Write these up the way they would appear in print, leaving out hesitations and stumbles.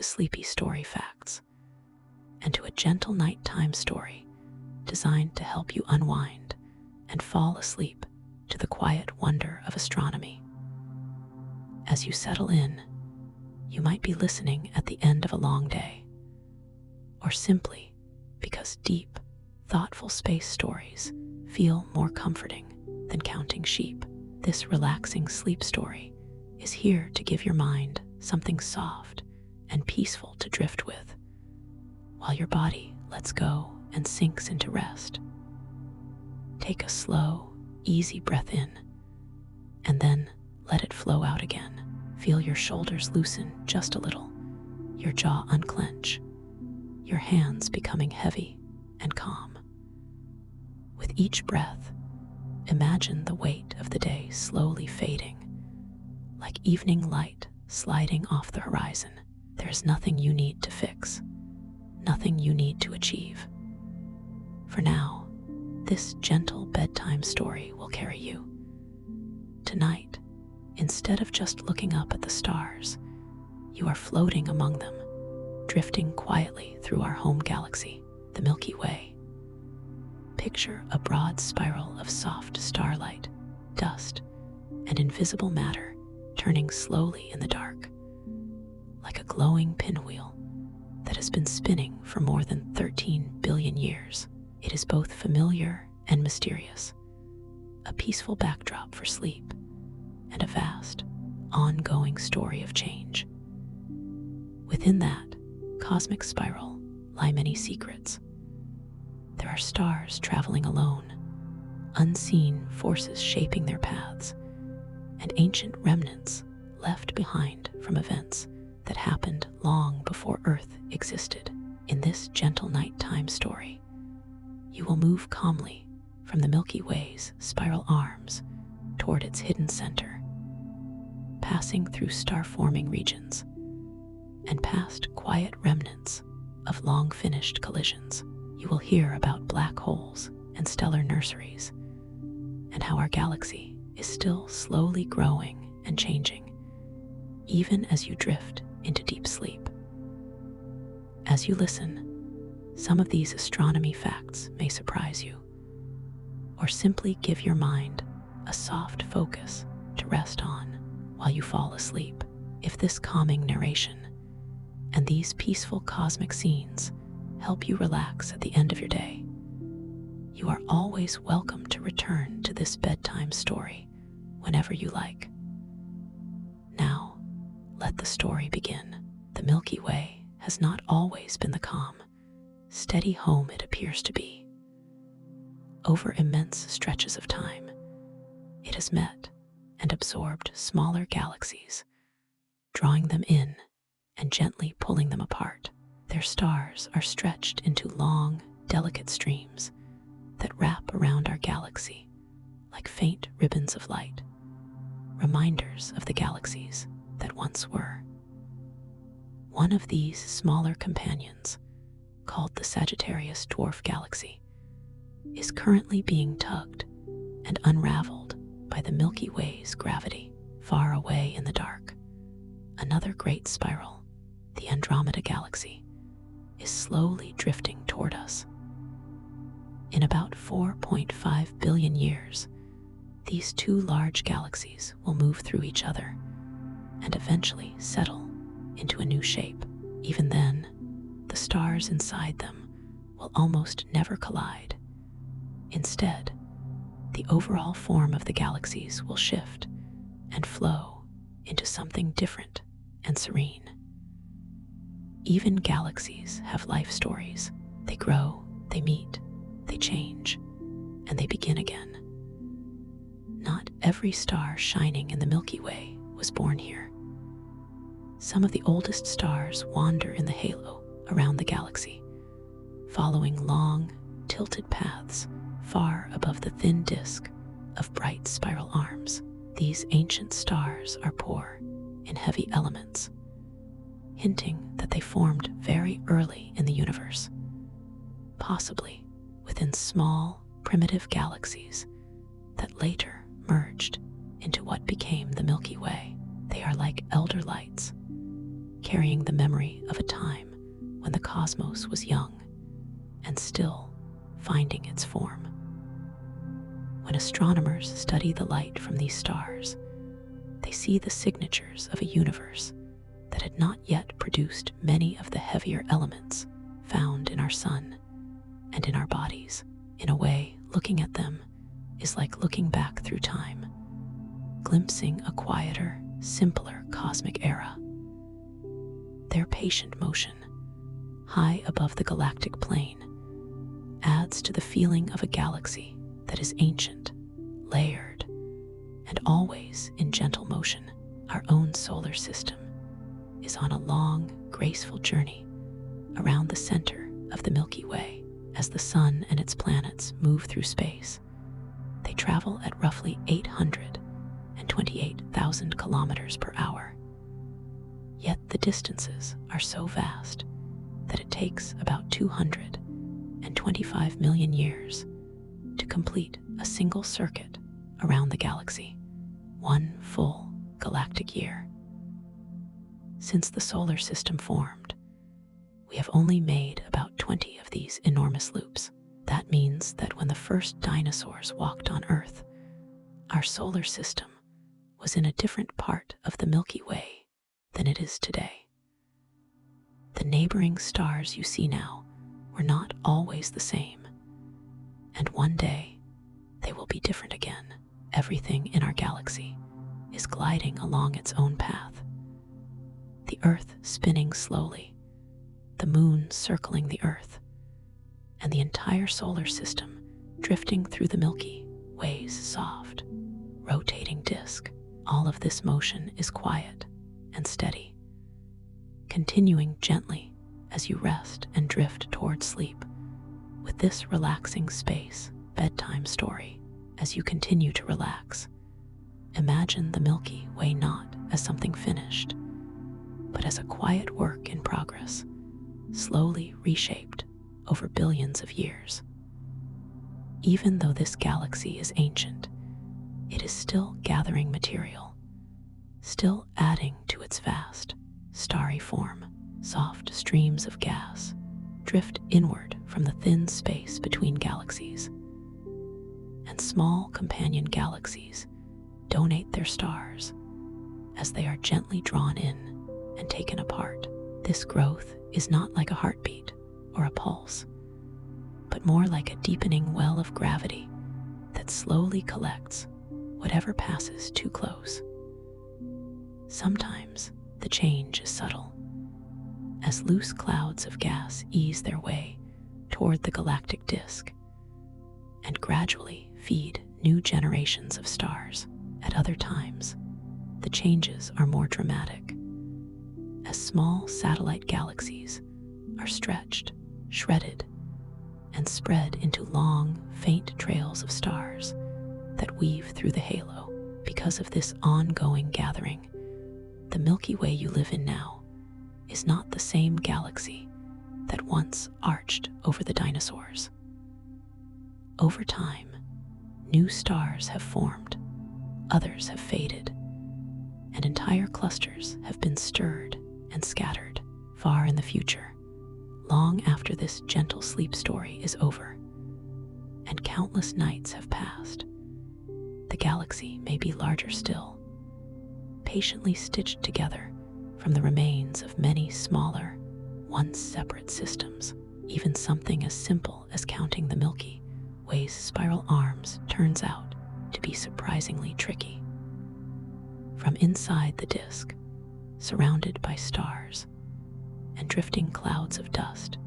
to sleepy story facts and to a gentle nighttime story designed to help you unwind and fall asleep to the quiet wonder of astronomy. As you settle in, you might be listening at the end of a long day, or simply because deep, thoughtful space stories feel more comforting than counting sheep. This relaxing sleep story is here to give your mind something soft and peaceful to drift with, while your body lets go and sinks into rest. Take a slow, easy breath in, and then let it flow out again. Feel your shoulders loosen just a little, your jaw unclench, your hands becoming heavy and calm. With each breath, imagine the weight of the day slowly fading, like evening light sliding off the horizon. There's nothing you need to fix, nothing you need to achieve. For now, this gentle bedtime story will carry you. Tonight, instead of just looking up at the stars, you are floating among them, drifting quietly through our home galaxy, the Milky Way. Picture a broad spiral of soft starlight, dust, and invisible matter turning slowly in the dark, like a glowing pinwheel that has been spinning for more than 13 billion years. It is both familiar and mysterious, a peaceful backdrop for sleep, and a vast, ongoing story of change. Within that cosmic spiral lie many secrets. There are stars traveling alone, unseen forces shaping their paths, and ancient remnants left behind from events that happened long before Earth existed. In this gentle nighttime story, you will move calmly from the Milky Way's spiral arms toward its hidden center, passing through star-forming regions and past quiet remnants of long-finished collisions. You will hear about black holes and stellar nurseries, and how our galaxy is still slowly growing and changing, even as you drift into deep sleep. As you listen, some of these astronomy facts may surprise you, or simply give your mind a soft focus to rest on while you fall asleep. If this calming narration and these peaceful cosmic scenes help you relax at the end of your day, you are always welcome to return to this bedtime story whenever you like. Now, let the story begin. The Milky Way has not always been the calm, steady home it appears to be. Over immense stretches of time, it has met and absorbed smaller galaxies, drawing them in and gently pulling them apart. Their stars are stretched into long, delicate streams that wrap around our galaxy like faint ribbons of light, reminders of the galaxies that once were. One of these smaller companions, called the Sagittarius Dwarf Galaxy, is currently being tugged and unraveled by the Milky Way's gravity. Far away in the dark, another great spiral, the Andromeda Galaxy, is slowly drifting toward us. In about 4.5 billion years, these two large galaxies will move through each other and eventually settle into a new shape. Even then, the stars inside them will almost never collide. Instead, the overall form of the galaxies will shift and flow into something different and serene. Even galaxies have life stories. They grow, they meet, they change, and they begin again. Not every star shining in the Milky Way was born here. Some of the oldest stars wander in the halo around the galaxy, following long, tilted paths far above the thin disk of bright spiral arms. These ancient stars are poor in heavy elements, hinting that they formed very early in the universe, possibly within small, primitive galaxies that later merged into what became the Milky Way. They are like elder lights, carrying the memory of a time when the cosmos was young and still finding its form. When astronomers study the light from these stars, they see the signatures of a universe that had not yet produced many of the heavier elements found in our sun and in our bodies. In a way, looking at them is like looking back through time, glimpsing a quieter, simpler cosmic era. Their patient motion, high above the galactic plane, adds to the feeling of a galaxy that is ancient, layered, and always in gentle motion. Our own solar system is on a long, graceful journey around the center of the Milky Way. As the sun and its planets move through space, they travel at roughly 828,000 kilometers per hour. Yet the distances are so vast that it takes about 225 million years to complete a single circuit around the galaxy, one full galactic year. Since the solar system formed, we have only made about 20 of these enormous loops. That means that when the first dinosaurs walked on Earth, our solar system was in a different part of the Milky Way than it is today. The neighboring stars you see now were not always the same, and one day they will be different again. Everything in our galaxy is gliding along its own path. The Earth spinning slowly, the moon circling the Earth, and the entire solar system drifting through the Milky Way's soft, rotating disk. All of this motion is quiet and steady, continuing gently as you rest and drift toward sleep. With this relaxing space, bedtime story, as you continue to relax, imagine the Milky Way not as something finished, but as a quiet work in progress, slowly reshaped over billions of years. Even though this galaxy is ancient, it is still gathering material, still adding to its vast, starry form. Soft streams of gas drift inward from the thin space between galaxies, and small companion galaxies donate their stars as they are gently drawn in and taken apart. This growth is not like a heartbeat or a pulse, but more like a deepening well of gravity that slowly collects whatever passes too close. Sometimes the change is subtle, as loose clouds of gas ease their way toward the galactic disk and gradually feed new generations of stars. At other times, the changes are more dramatic, as small satellite galaxies are stretched, shredded, and spread into long, faint trails of stars that weave through the halo. Because of this ongoing gathering, the Milky Way you live in now is not the same galaxy that once arched over the dinosaurs. Over time, new stars have formed, others have faded, and entire clusters have been stirred and scattered. Far in the future, long after this gentle sleep story is over, and countless nights have passed, the galaxy may be larger still, patiently stitched together from the remains of many smaller, once separate systems. Even something as simple as counting the Milky Way's spiral arms turns out to be surprisingly tricky. From inside the disk, surrounded by stars and drifting clouds of dust,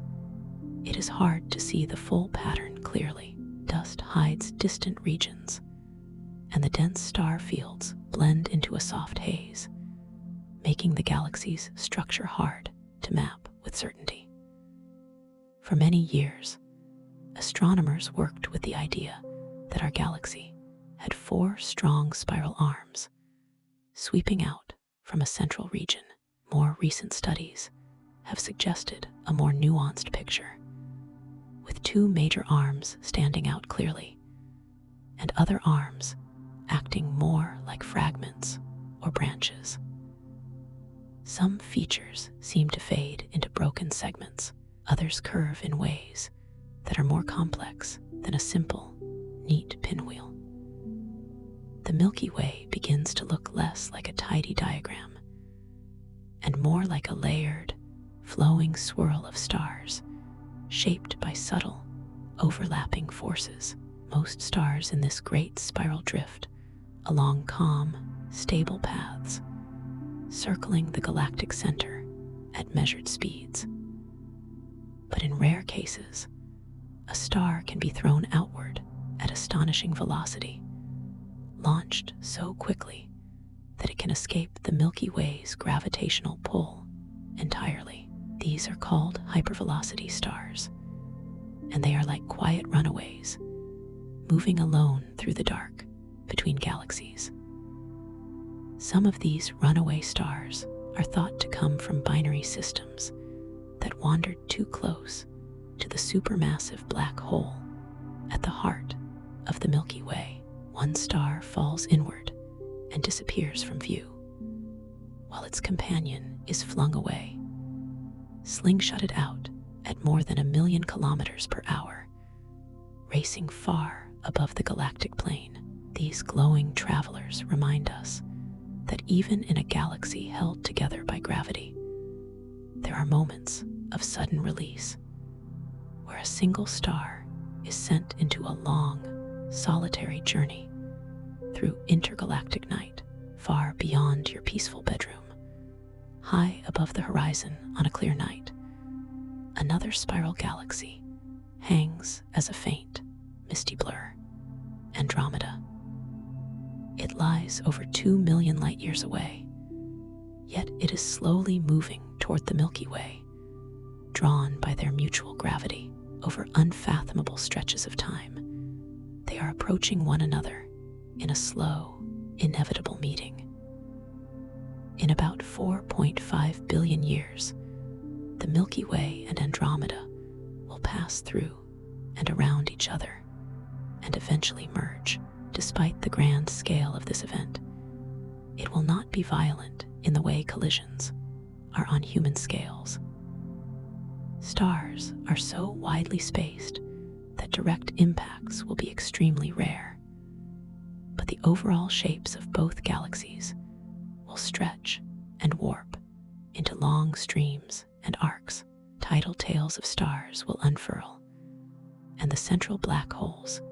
it is hard to see the full pattern clearly. Dust hides distant regions, and the dense star fields blend into a soft haze, making the galaxy's structure hard to map with certainty. For many years, astronomers worked with the idea that our galaxy had 4 strong spiral arms sweeping out from a central region. More recent studies have suggested a more nuanced picture, with 2 major arms standing out clearly, and other arms acting more like fragments or branches. Some features seem to fade into broken segments, others curve in ways that are more complex than a simple, neat pinwheel. The Milky Way begins to look less like a tidy diagram and more like a layered, flowing swirl of stars shaped by subtle, overlapping forces. Most stars in this great spiral drift along calm, stable paths, circling the galactic center at measured speeds. But in rare cases, a star can be thrown outward at astonishing velocity, launched so quickly that it can escape the Milky Way's gravitational pull entirely. These are called hypervelocity stars, and they are like quiet runaways, moving alone through the dark between galaxies. Some of these runaway stars are thought to come from binary systems that wandered too close to the supermassive black hole at the heart of the Milky Way. One star falls inward and disappears from view, while its companion is flung away, slingshotted out at more than 1,000,000 kilometers per hour, racing far above the galactic plane. These glowing travelers remind us that even in a galaxy held together by gravity, there are moments of sudden release, where a single star is sent into a long, solitary journey through intergalactic night, far beyond your peaceful bedroom. High above the horizon on a clear night, another spiral galaxy hangs as a faint, misty blur, Andromeda. It lies over 2 million light years away, yet it is slowly moving toward the Milky Way, drawn by their mutual gravity over unfathomable stretches of time. They are approaching one another in a slow, inevitable meeting. In about 4.5 billion years, the Milky Way and Andromeda will pass through and around each other and eventually merge. Despite the grand scale of this event, it will not be violent in the way collisions are on human scales. Stars are so widely spaced that direct impacts will be extremely rare, but the overall shapes of both galaxies will stretch and warp into long streams and arcs. Tidal tails of stars will unfurl, and the central black holes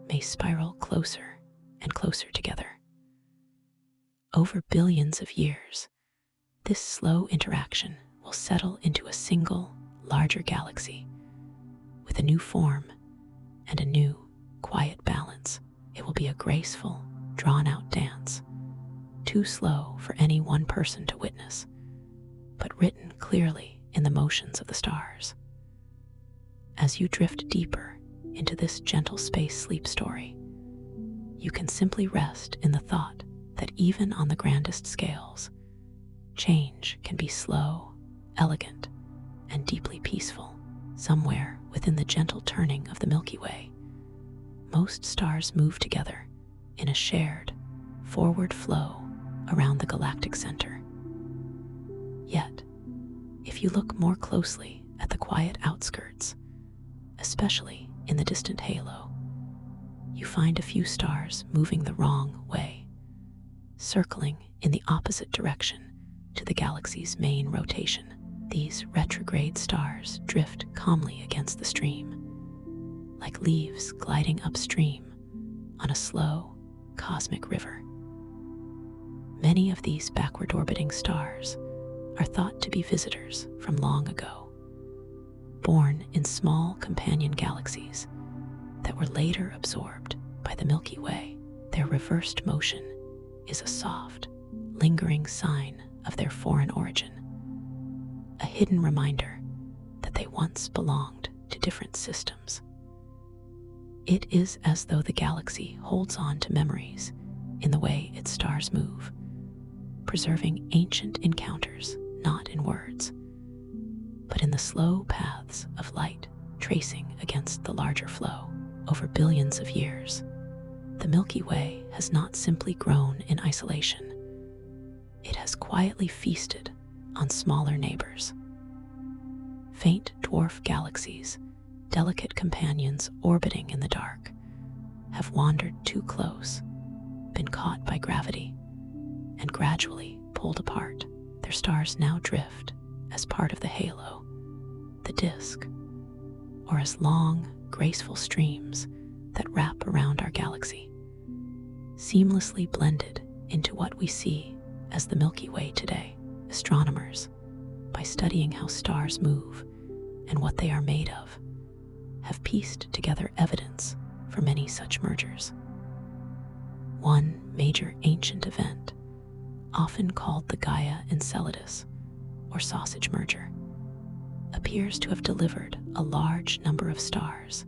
may spiral closer and closer together. Over billions of years, this slow interaction will settle into a single, larger galaxy with a new form and a new, quiet balance. It will be a graceful, drawn-out dance, too slow for any one person to witness, but written clearly in the motions of the stars. As you drift deeper into this gentle space sleep story, you can simply rest in the thought that even on the grandest scales, change can be slow, elegant, and deeply peaceful. Somewhere within the gentle turning of the Milky Way, most stars move together in a shared, forward flow around the galactic center. Yet, if you look more closely at the quiet outskirts, especially in the distant halo, you find a few stars moving the wrong way, circling in the opposite direction to the galaxy's main rotation. These retrograde stars drift calmly against the stream, like leaves gliding upstream on a slow, cosmic river. Many of these backward orbiting stars are thought to be visitors from long ago, born in small companion galaxies that were later absorbed by the Milky Way. Their reversed motion is a soft, lingering sign of their foreign origin, a hidden reminder that they once belonged to different systems. It is as though the galaxy holds on to memories in the way its stars move, preserving ancient encounters not in words, but in the slow paths of light tracing against the larger flow. Over billions of years, the Milky Way has not simply grown in isolation. It has quietly feasted on smaller neighbors. Faint dwarf galaxies, delicate companions orbiting in the dark, have wandered too close, been caught by gravity, and gradually pulled apart. Their stars now drift as part of the halo, the disk, or as long, graceful streams that wrap around our galaxy, seamlessly blended into what we see as the Milky Way today. Astronomers, by studying how stars move and what they are made of, have pieced together evidence for many such mergers. One major ancient event, often called the Gaia Enceladus, or sausage merger, appears to have delivered a large number of stars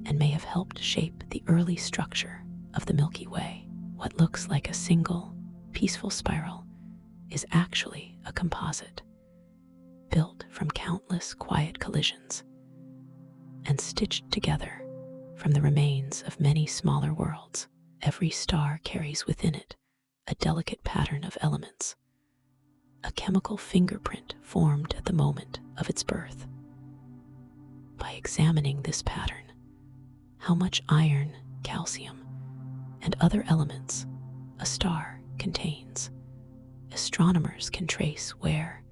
and may have helped shape the early structure of the Milky Way. What looks like a single, peaceful spiral is actually a composite, built from countless quiet collisions and stitched together from the remains of many smaller worlds. Every star carries within it a delicate pattern of elements, a chemical fingerprint formed at the moment of its birth. By examining this pattern, how much iron, calcium, and other elements a star contains, astronomers can trace where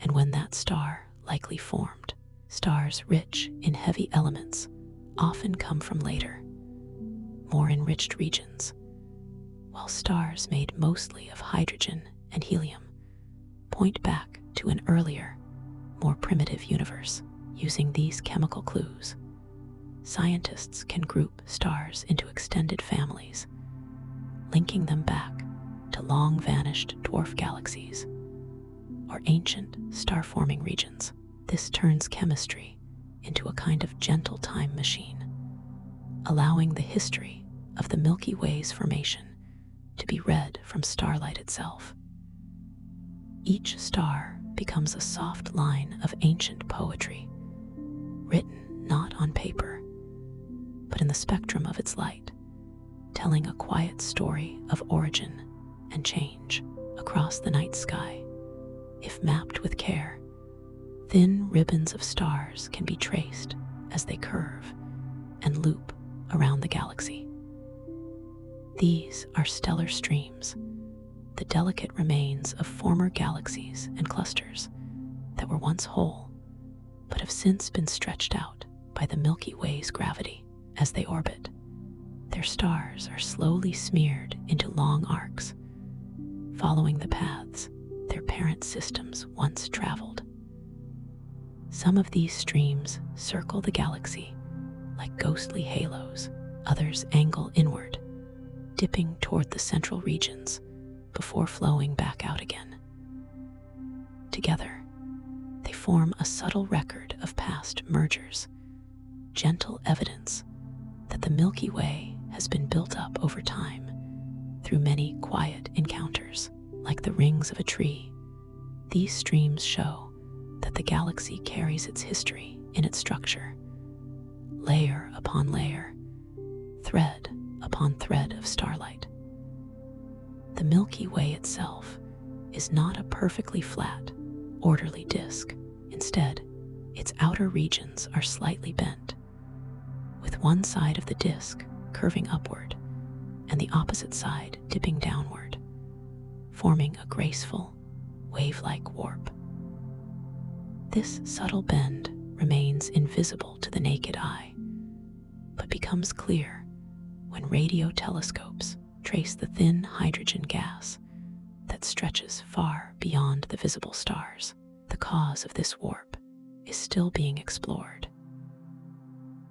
and when that star likely formed. Stars rich in heavy elements often come from later, more enriched regions, while stars made mostly of hydrogen and helium point back to an earlier, more primitive universe. Using these chemical clues, scientists can group stars into extended families, linking them back to long-vanished dwarf galaxies or ancient star-forming regions. This turns chemistry into a kind of gentle time machine, allowing the history of the Milky Way's formation to be read from starlight itself. Each star becomes a soft line of ancient poetry, written not on paper, but in the spectrum of its light, telling a quiet story of origin and change. Across the night sky, if mapped with care, thin ribbons of stars can be traced as they curve and loop around the galaxy. These are stellar streams, the delicate remains of former galaxies and clusters that were once whole, but have since been stretched out by the Milky Way's gravity. As they orbit, their stars are slowly smeared into long arcs, following the paths their parent systems once traveled. Some of these streams circle the galaxy like ghostly halos, others angle inward, dipping toward the central regions before flowing back out again. Together, they form a subtle record of past mergers, gentle evidence that the Milky Way has been built up over time through many quiet encounters. Like the rings of a tree, these streams show that the galaxy carries its history in its structure, layer upon layer, thread upon thread of starlight. The Milky Way itself is not a perfectly flat, orderly disk. Instead, its outer regions are slightly bent, with one side of the disk curving upward and the opposite side dipping downward, forming a graceful, wave-like warp. This subtle bend remains invisible to the naked eye, but becomes clear when radio telescopes trace the thin hydrogen gas that stretches far beyond the visible stars. The cause of this warp is still being explored.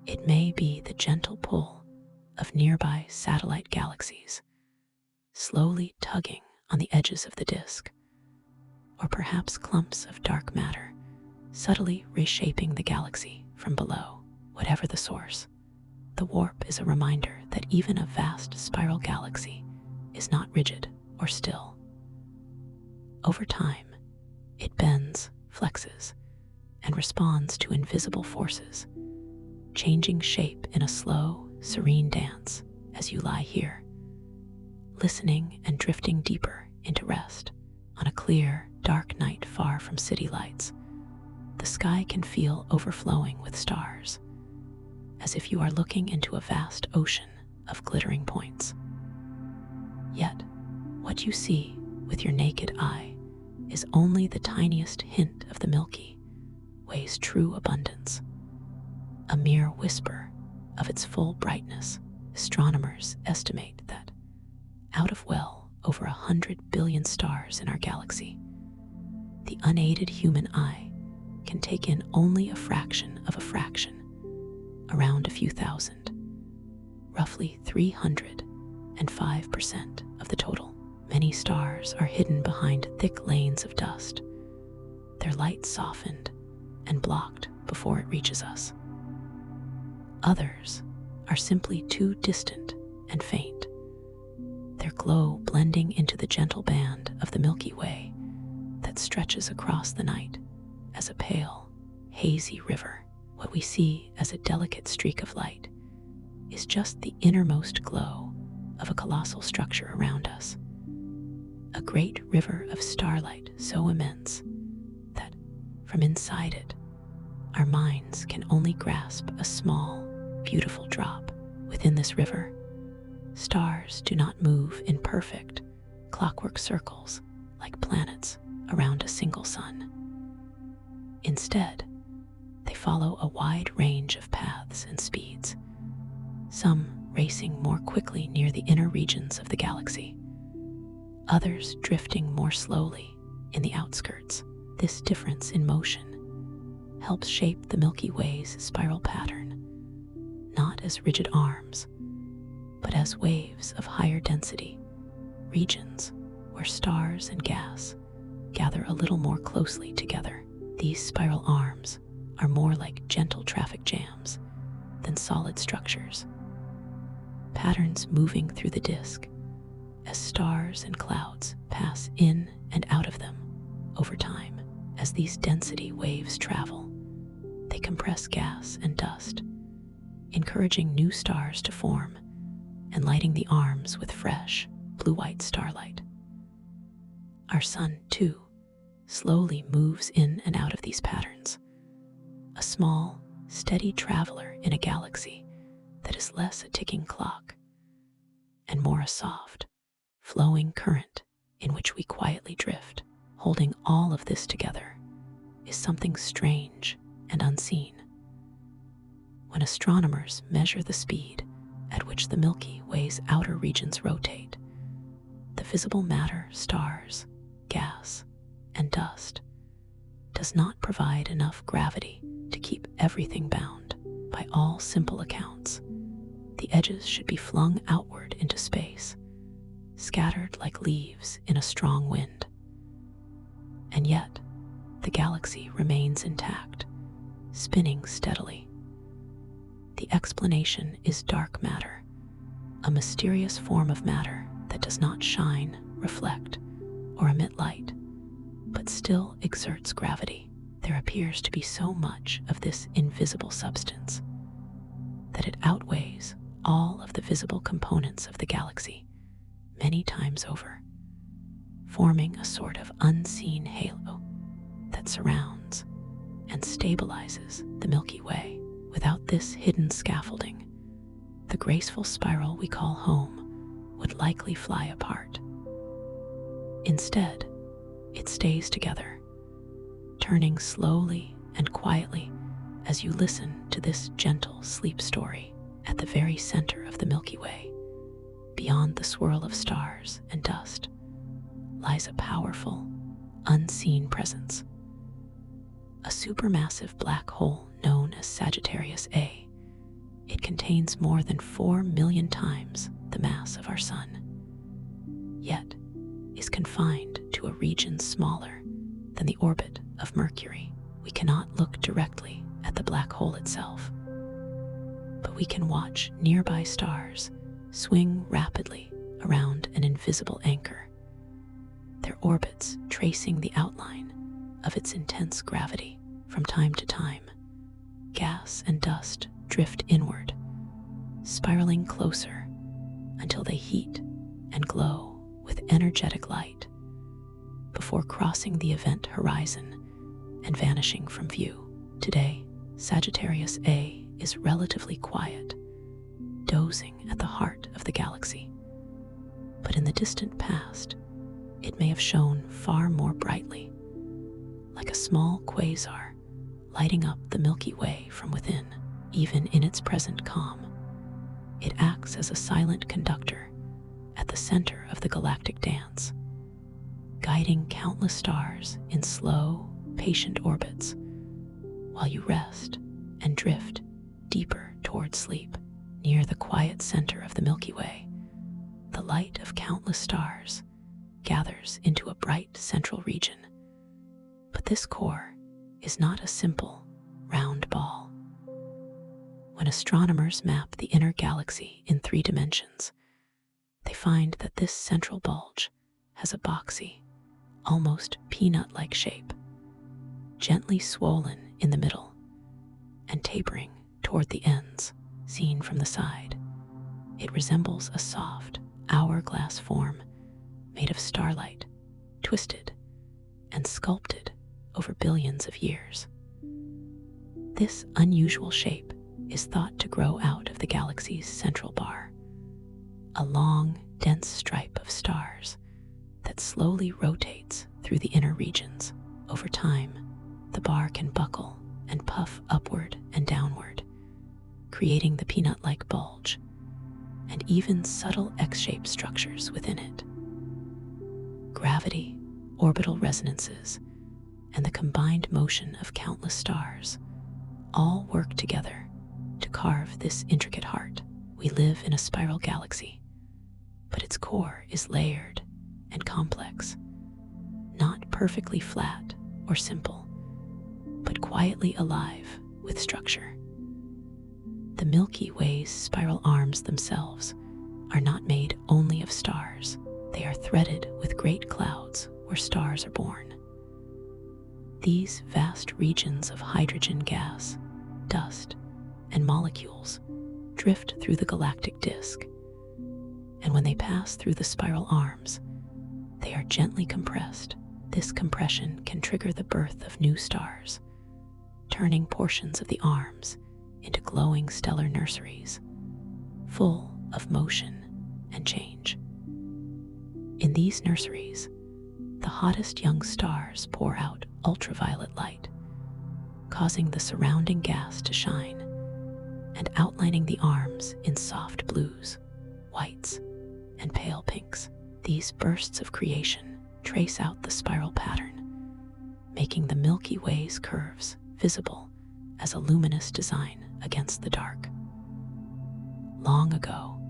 It may be the gentle pull of nearby satellite galaxies, slowly tugging on the edges of the disk, or perhaps clumps of dark matter subtly reshaping the galaxy from below. Whatever the source, the warp is a reminder that even a vast spiral galaxy is not rigid or still. Over time, it bends, flexes, and responds to invisible forces, changing shape in a slow, serene dance as you lie here, listening and drifting deeper into rest. On a clear, dark night far from city lights, the sky can feel overflowing with stars, as if you are looking into a vast ocean of glittering points. Yet, what you see with your naked eye is only the tiniest hint of the Milky Way's true abundance, a mere whisper of its full brightness. Astronomers estimate that out of well over 100 billion stars in our galaxy, the unaided human eye can take in only a fraction of a fraction, around a few thousand, roughly 305% of the total. Many stars are hidden behind thick lanes of dust, their light softened and blocked before it reaches us. Others are simply too distant and faint, their glow blending into the gentle band of the Milky Way that stretches across the night as a pale, hazy river. What we see as a delicate streak of light is just the innermost glow of a colossal structure around us, a great river of starlight so immense that, from inside it, our minds can only grasp a small, beautiful drop. Within this river, stars do not move in perfect, clockwork circles like planets around a single sun. Instead, they follow a wide range of paths and speeds, some racing more quickly near the inner regions of the galaxy, others drifting more slowly in the outskirts. This difference in motion helps shape the Milky Way's spiral pattern, not as rigid arms, but as waves of higher density, regions where stars and gas gather a little more closely together. These spiral arms are more like gentle traffic jams than solid structures, patterns moving through the disk as stars and clouds pass in and out of them over time. As these density waves travel, they compress gas and dust, encouraging new stars to form and lighting the arms with fresh, blue-white starlight. Our sun, too, slowly moves in and out of these patterns, a small, steady traveler in a galaxy that is less a ticking clock and more a soft, flowing current in which we quietly drift. Holding all of this together is something strange and unseen. When astronomers measure the speed at which the Milky Way's outer regions rotate, the visible matter, stars, gas, and dust, does not provide enough gravity to keep everything bound. By all simple accounts, the edges should be flung outward into space, scattered like leaves in a strong wind. And yet, the galaxy remains intact, spinning steadily. The explanation is dark matter, a mysterious form of matter that does not shine, reflect, or emit light, but still exerts gravity. There appears to be so much of this invisible substance that it outweighs all of the visible components of the galaxy many times over, forming a sort of unseen halo that surrounds and stabilizes the Milky Way. Without this hidden scaffolding, the graceful spiral we call home would likely fly apart. Instead, it stays together, turning slowly and quietly as you listen to this gentle sleep story. At the very center of the Milky Way, beyond the swirl of stars and dust, lies a powerful, unseen presence. A supermassive black hole known as Sagittarius A. It contains more than 4 million times the mass of our Sun, yet is confined to a region smaller than the orbit of Mercury. We cannot look directly at the black hole itself, but we can watch nearby stars swing rapidly around an invisible anchor, their orbits tracing the outline of its intense gravity. From time to time, gas and dust drift inward, spiraling closer until they heat and glow with energetic light. before crossing the event horizon and vanishing from view. Today, Sagittarius A is relatively quiet, dozing at the heart of the galaxy. But in the distant past, it may have shone far more brightly, like a small quasar lighting up the Milky Way from within. Even in its present calm, it acts as a silent conductor at the center of the galactic dance, guiding countless stars in slow, patient orbits while you rest and drift deeper toward sleep. Near the quiet center of the Milky Way, the light of countless stars gathers into a bright central region. But this core is not a simple, round ball. When astronomers map the inner galaxy in 3 dimensions, they find that this central bulge has a boxy, almost peanut-like shape, gently swollen in the middle and tapering toward the ends. Seen from the side, it resembles a soft, hourglass form made of starlight, twisted and sculpted over billions of years. This unusual shape is thought to grow out of the galaxy's central bar, a long, dense stripe of stars that slowly rotates through the inner regions. Over time, the bar can buckle and puff upward and downward, creating the peanut-like bulge and even subtle X-shaped structures within it. Gravity, orbital resonances, and the combined motion of countless stars all work together to carve this intricate heart. We live in a spiral galaxy, but its core is layered and complex, not perfectly flat or simple, but quietly alive with structure. The Milky Way's spiral arms themselves are not made only of stars. They are threaded with great clouds where stars are born. These vast regions of hydrogen gas, dust, and molecules drift through the galactic disk, and when they pass through the spiral arms, they are gently compressed. This compression can trigger the birth of new stars, turning portions of the arms into glowing stellar nurseries, full of motion and change. In these nurseries, the hottest young stars pour out ultraviolet light, causing the surrounding gas to shine and outlining the arms in soft blues, whites, and pale pinks. These bursts of creation trace out the spiral pattern, making the Milky Way's curves visible as a luminous design against the dark. Long ago,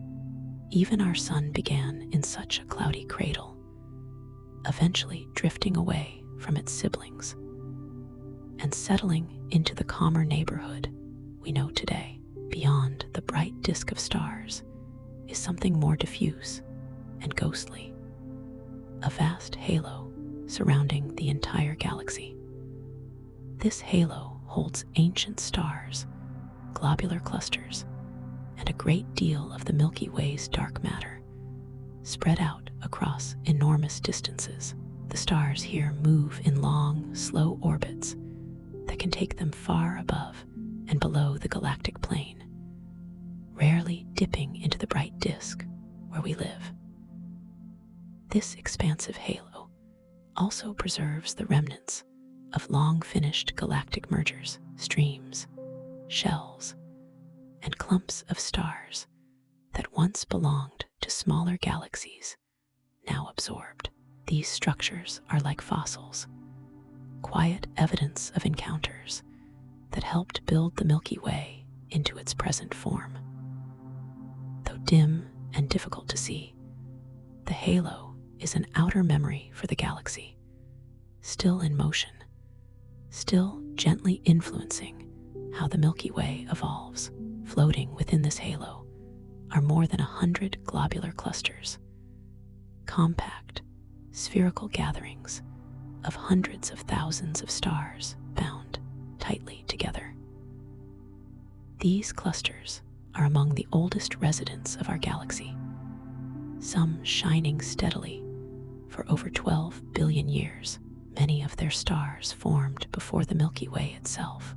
even our sun began in such a cloudy cradle, eventually drifting away from its siblings and settling into the calmer neighborhood we know today. Beyond the bright disk of stars is something more diffuse and ghostly, a vast halo surrounding the entire galaxy. This halo holds ancient stars, globular clusters, and a great deal of the Milky Way's dark matter, spread out across enormous distances. The stars here move in long, slow orbits that can take them far above and below the galactic plane, rarely dipping into the bright disk where we live. This expansive halo also preserves the remnants of long-finished galactic mergers, streams, shells, and clumps of stars that once belonged to smaller galaxies, now absorbed. These structures are like fossils, quiet evidence of encounters that helped build the Milky Way into its present form. Though dim and difficult to see, the halo is an outer memory for the galaxy, still in motion, still gently influencing how the Milky Way evolves. Floating within this halo are more than 100 globular clusters, compact, spherical gatherings of hundreds of thousands of stars bound tightly together. These clusters are among the oldest residents of our galaxy, some shining steadily for over 12 billion years. Many of their stars formed before the Milky Way itself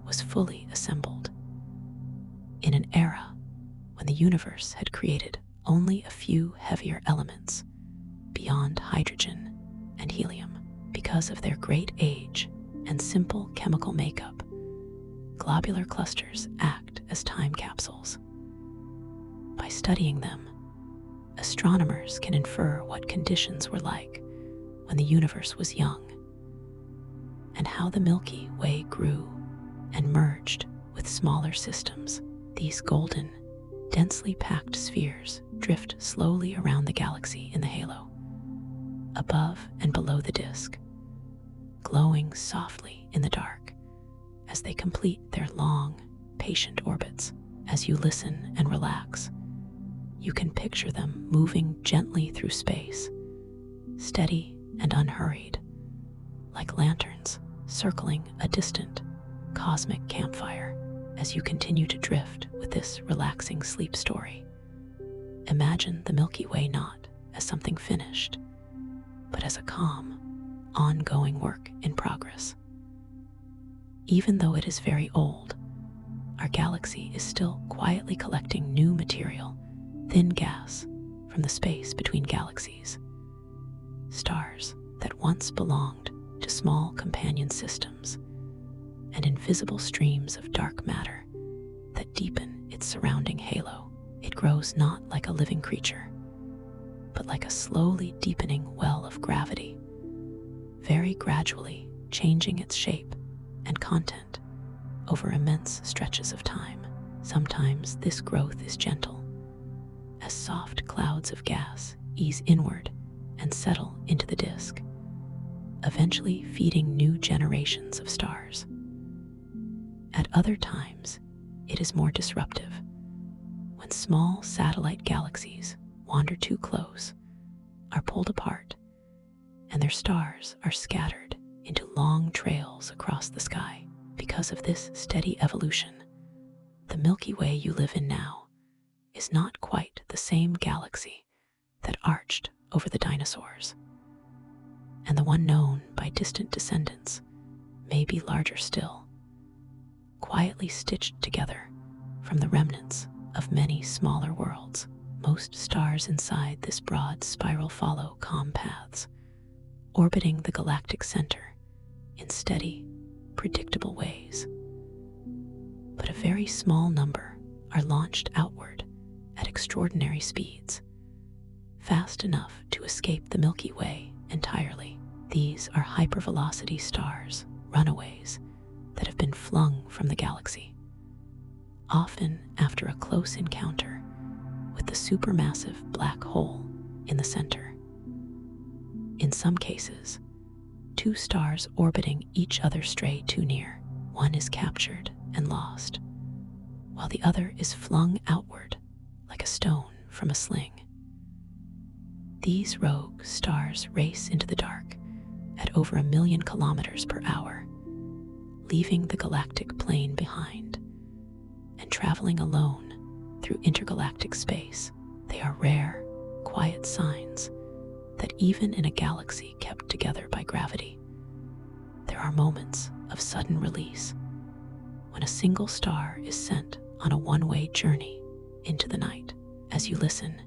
was fully assembled. In an era when the universe had created only a few heavier elements beyond hydrogen and helium. Because of their great age and simple chemical makeup, globular clusters act as time capsules. By studying them, astronomers can infer what conditions were like when the universe was young, and how the Milky Way grew and merged with smaller systems. These golden, densely packed spheres drift slowly around the galaxy in the halo, above and below the disk, glowing softly in the dark as they complete their long, patient orbits. As you listen and relax, you can picture them moving gently through space, steady and unhurried, like lanterns circling a distant cosmic campfire. As you continue to drift with this relaxing sleep story, imagine the Milky Way not as something finished, but as a calm, ongoing work in progress. Even though it is very old, our galaxy is still quietly collecting new material, thin gas from the space between galaxies. Stars that once belonged to small companion systems, and invisible streams of dark matter that deepen its surrounding halo. It grows not like a living creature, but like a slowly deepening well of gravity, very gradually changing its shape and content over immense stretches of time. Sometimes this growth is gentle, as soft clouds of gas ease inward and settle into the disk, eventually feeding new generations of stars. At other times, it is more disruptive, when small satellite galaxies wander too close, are pulled apart, and their stars are scattered into long trails across the sky. Because of this steady evolution, the Milky Way you live in now is not quite the same galaxy that arched over the dinosaurs, and the one known by distant descendants may be larger still, quietly stitched together from the remnants of many smaller worlds. Most stars inside this broad spiral follow calm paths, orbiting the galactic center in steady, predictable ways. But a very small number are launched outward at extraordinary speeds, fast enough to escape the Milky Way entirely. These are hypervelocity stars, runaways, that have been flung from the galaxy, often after a close encounter with the supermassive black hole in the center. In some cases, two stars orbiting each other stray too near. One is captured and lost, while the other is flung outward like a stone from a sling. These rogue stars race into the dark at over 1 million kilometers per hour, leaving the galactic plane behind and traveling alone through intergalactic space. They are rare, quiet signs that even in a galaxy kept together by gravity, there are moments of sudden release when a single star is sent on a one-way journey into the night. As you listen,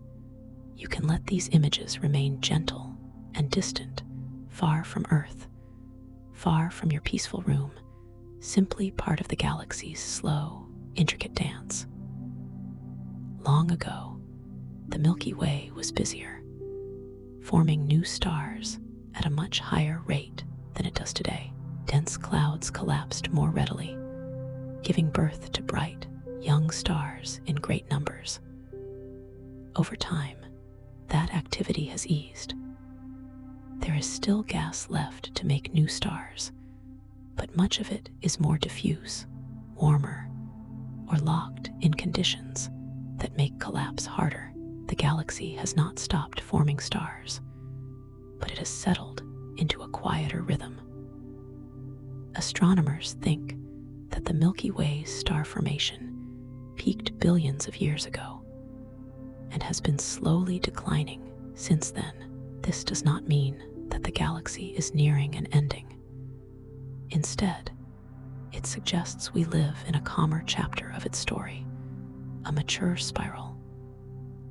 you can let these images remain gentle and distant, far from Earth, far from your peaceful room, simply part of the galaxy's slow, intricate dance. Long ago, the Milky Way was busier, forming new stars at a much higher rate than it does today. Dense clouds collapsed more readily, giving birth to bright, young stars in great numbers. Over time, that activity has eased. There is still gas left to make new stars, but much of it is more diffuse, warmer, or locked in conditions that make collapse harder. The galaxy has not stopped forming stars, but it has settled into a quieter rhythm. Astronomers think that the Milky Way's star formation peaked billions of years ago and has been slowly declining since then. This does not mean that the galaxy is nearing an ending. Instead, it suggests we live in a calmer chapter of its story, a mature spiral,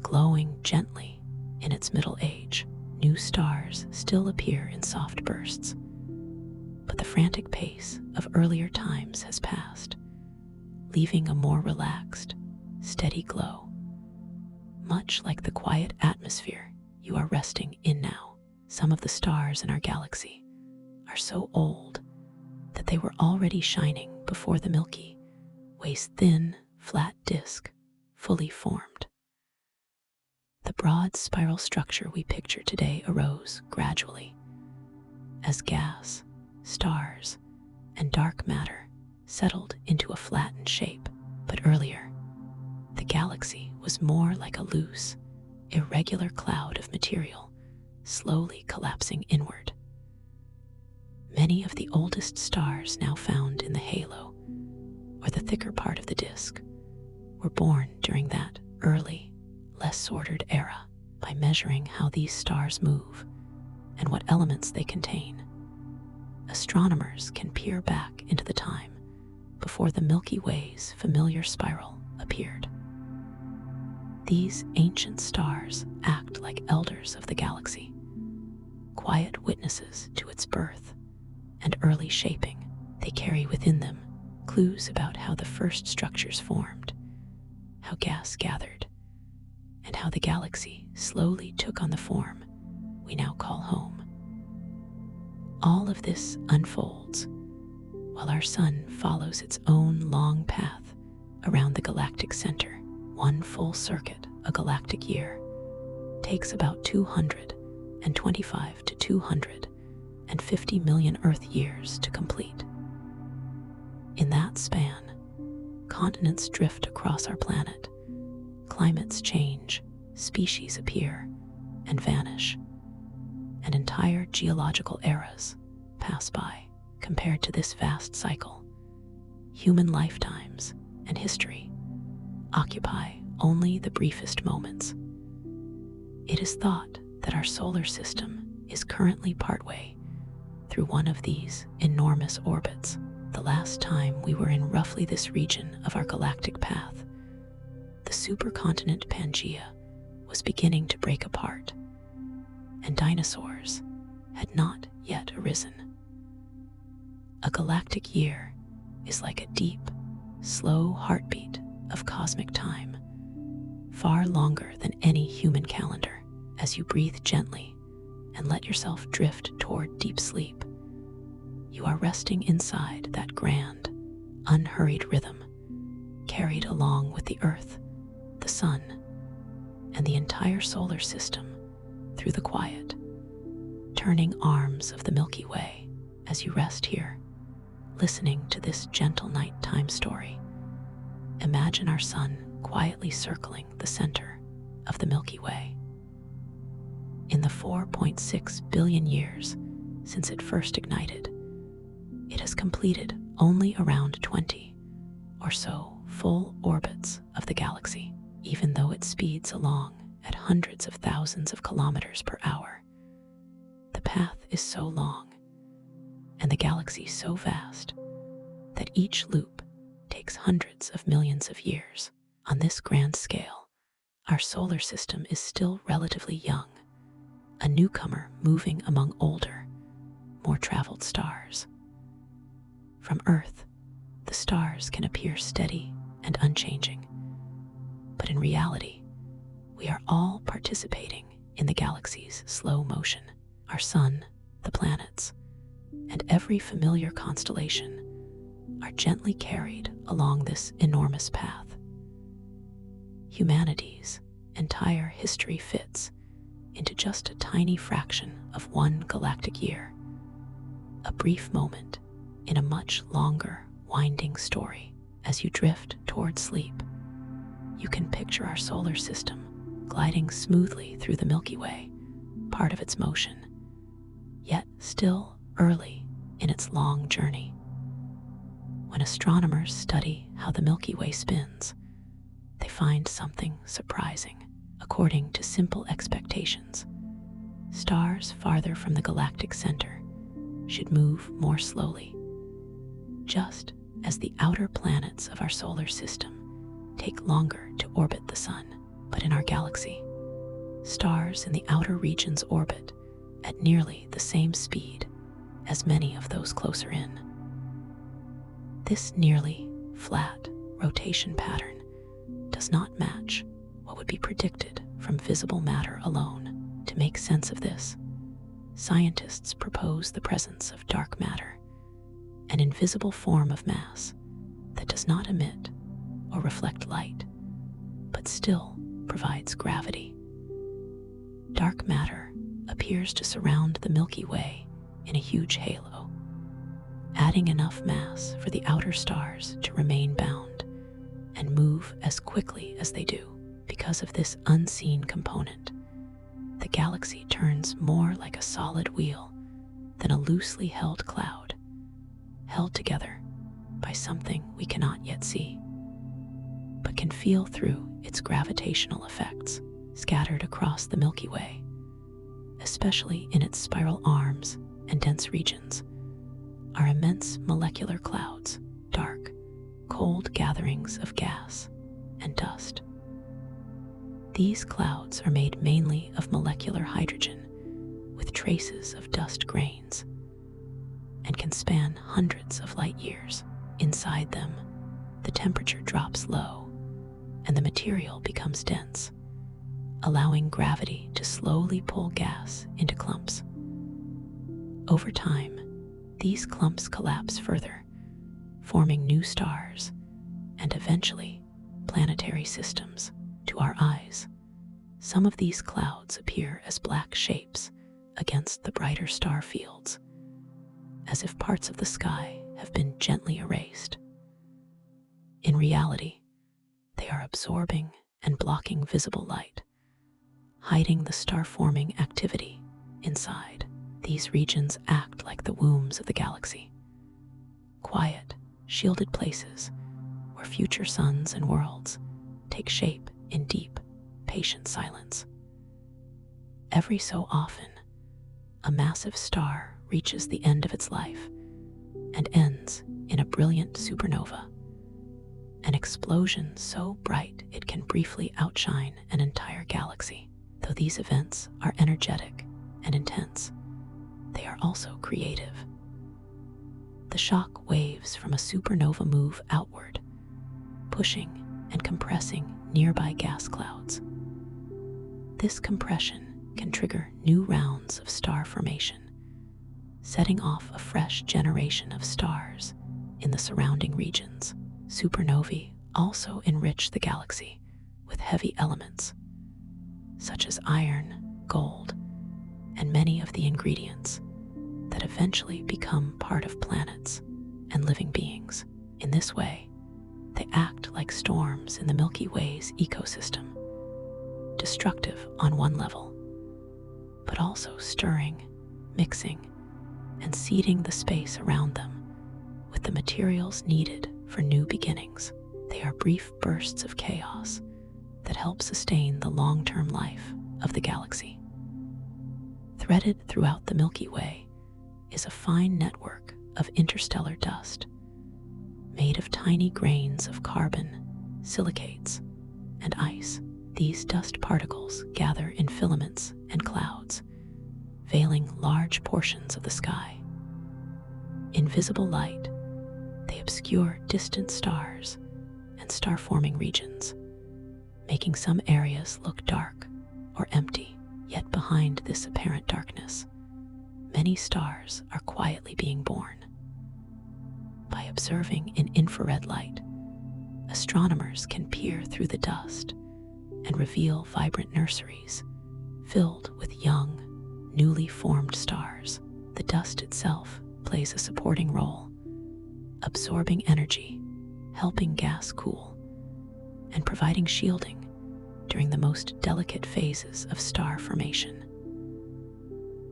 glowing gently in its middle age. New stars still appear in soft bursts, but the frantic pace of earlier times has passed, leaving a more relaxed, steady glow. Much like the quiet atmosphere you are resting in now, some of the stars in our galaxy are so old that they were already shining before the Milky Way's thin, flat disk fully formed. The broad spiral structure we picture today arose gradually as gas, stars, and dark matter settled into a flattened shape. But earlier, the galaxy was more like a loose, irregular cloud of material slowly collapsing inward. Many of the oldest stars now found in the halo, or the thicker part of the disk, were born during that early, less ordered era. By measuring how these stars move and what elements they contain, astronomers can peer back into the time before the Milky Way's familiar spiral appeared. These ancient stars act like elders of the galaxy, quiet witnesses to its birth and early shaping. They carry within them clues about how the first structures formed, how gas gathered, and how the galaxy slowly took on the form we now call home. All of this unfolds while our sun follows its own long path around the galactic center. One full circuit, a galactic year, takes about 225 to 250 million Earth years to complete. In that span, continents drift across our planet, climates change, species appear and vanish, and entire geological eras pass by. Compared to this vast cycle, human lifetimes and history occupy only the briefest moments. It is thought that our solar system is currently partway through one of these enormous orbits. The last time we were in roughly this region of our galactic path, the supercontinent Pangaea was beginning to break apart, and dinosaurs had not yet arisen. A galactic year is like a deep, slow heartbeat of cosmic time, far longer than any human calendar. As you breathe gently and let yourself drift toward deep sleep, you are resting inside that grand, unhurried rhythm, carried along with the Earth, the Sun, and the entire solar system through the quiet, turning arms of the Milky Way. As you rest here, listening to this gentle nighttime story, imagine our sun quietly circling the center of the Milky Way. In the 4.6 billion years since it first ignited, it has completed only around 20 or so full orbits of the galaxy. Even though it speeds along at hundreds of thousands of kilometers per hour, the path is so long and the galaxy so vast that each loop takes hundreds of millions of years. On this grand scale, our solar system is still relatively young, a newcomer moving among older, more traveled stars. From Earth, the stars can appear steady and unchanging, but in reality, we are all participating in the galaxy's slow motion. Our sun, the planets, and every familiar constellation are gently carried along this enormous path. Humanity's entire history fits into just a tiny fraction of one galactic year, a brief moment in a much longer, winding story. As you drift toward sleep, you can picture our solar system gliding smoothly through the Milky Way, part of its motion, yet still early in its long journey. When astronomers study how the Milky Way spins, they find something surprising. According to simple expectations, Stars farther from the galactic center should move more slowly, just as the outer planets of our solar system take longer to orbit the sun. But in our galaxy, stars in the outer regions orbit at nearly the same speed as many of those closer in. This nearly flat rotation pattern does not match what would be predicted from visible matter alone. To make sense of this, scientists propose the presence of dark matter, an invisible form of mass that does not emit or reflect light, but still provides gravity. Dark matter appears to surround the Milky Way in a huge halo, adding enough mass for the outer stars to remain bound and move as quickly as they do. Because of this unseen component, the galaxy turns more like a solid wheel than a loosely held cloud, held together by something we cannot yet see, but can feel through its gravitational effects scattered across the Milky Way, especially in its spiral arms and dense regions, are immense molecular clouds, dark, cold gatherings of gas and dust. These clouds are made mainly of molecular hydrogen with traces of dust grains and can span hundreds of light years. Inside them, the temperature drops low and the material becomes dense, allowing gravity to slowly pull gas into clumps. Over time, these clumps collapse further, forming new stars and eventually planetary systems. To our eyes, some of these clouds appear as black shapes against the brighter star fields, as if parts of the sky have been gently erased. In reality, they are absorbing and blocking visible light, hiding the star-forming activity inside. These regions act like the wombs of the galaxy, quiet, shielded places where future suns and worlds take shape in deep, patient silence. Every so often, a massive star reaches the end of its life and ends in a brilliant supernova, an explosion so bright it can briefly outshine an entire galaxy. Though these events are energetic and intense, they are also creative. The shock waves from a supernova move outward, pushing and compressing nearby gas clouds. This compression can trigger new rounds of star formation, setting off a fresh generation of stars in the surrounding regions. Supernovae also enrich the galaxy with heavy elements, such as iron, gold, and many of the ingredients that eventually become part of planets and living beings. In this way, they act like storms in the Milky Way's ecosystem, destructive on one level, but also stirring, mixing, and seeding the space around them with the materials needed for new beginnings. They are brief bursts of chaos that help sustain the long-term life of the galaxy. Threaded throughout the Milky Way is a fine network of interstellar dust, made of tiny grains of carbon, silicates, and ice. These dust particles gather in filaments and clouds, veiling large portions of the sky. In visible light, they obscure distant stars and star-forming regions, making some areas look dark or empty. Yet behind this apparent darkness, many stars are quietly being born. By observing in infrared light, astronomers can peer through the dust and reveal vibrant nurseries filled with young, newly formed stars. The dust itself plays a supporting role, absorbing energy, helping gas cool, and providing shielding during the most delicate phases of star formation.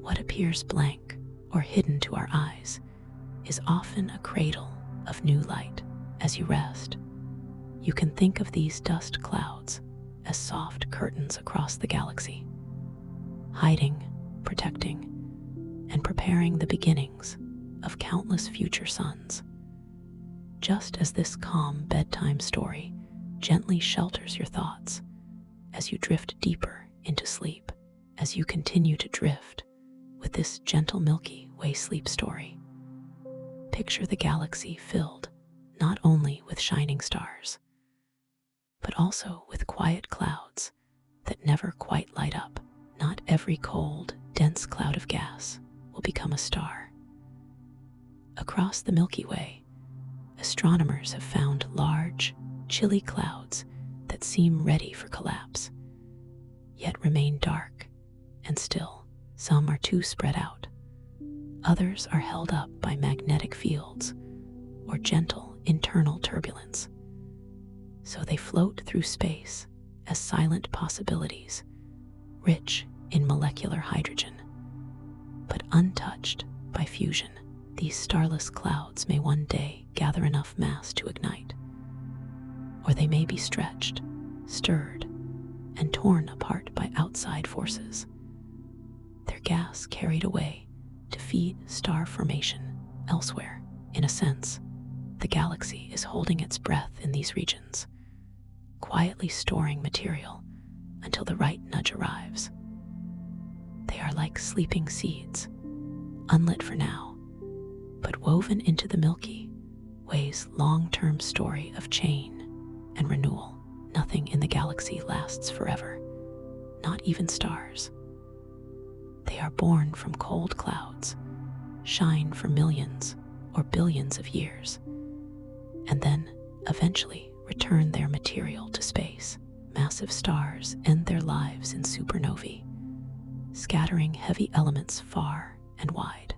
What appears blank or hidden to our eyes is often a cradle of new light. As you rest, you can think of these dust clouds as soft curtains across the galaxy, hiding protecting and preparing the beginnings of countless future suns. Just as this calm bedtime story gently shelters your thoughts as you drift deeper into sleep, as you continue to drift with this gentle Milky Way sleep story, picture the galaxy filled not only with shining stars, but also with quiet clouds that never quite light up. Not every cold, dense cloud of gas will become a star. Across the Milky Way, astronomers have found large, chilly clouds that seem ready for collapse, yet remain dark and still. Some are too spread out. Others are held up by magnetic fields or gentle internal turbulence. So they float through space as silent possibilities, rich in molecular hydrogen, but untouched by fusion. These starless clouds may one day gather enough mass to ignite, or they may be stretched, stirred, and torn apart by outside forces, their gas carried away to feed star formation elsewhere. In a sense, the galaxy is holding its breath in these regions, quietly storing material until the right nudge arrives. They are like sleeping seeds, unlit for now, but woven into the Milky Way's long-term story of change and renewal. Nothing in the galaxy lasts forever, not even stars. They are born from cold clouds, shine for millions or billions of years, and then eventually return their material to space. Massive stars end their lives in supernovae, scattering heavy elements far and wide.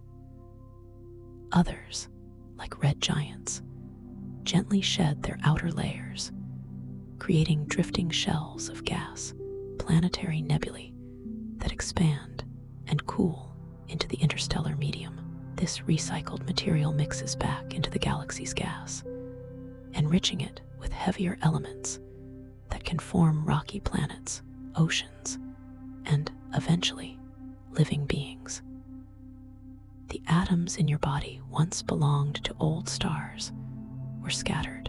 Others, like red giants, gently shed their outer layers, creating drifting shells of gas, planetary nebulae that expand and cool into the interstellar medium. This recycled material mixes back into the galaxy's gas, enriching it with heavier elements that can form rocky planets, oceans, and eventually living beings. The atoms in your body once belonged to old stars were scattered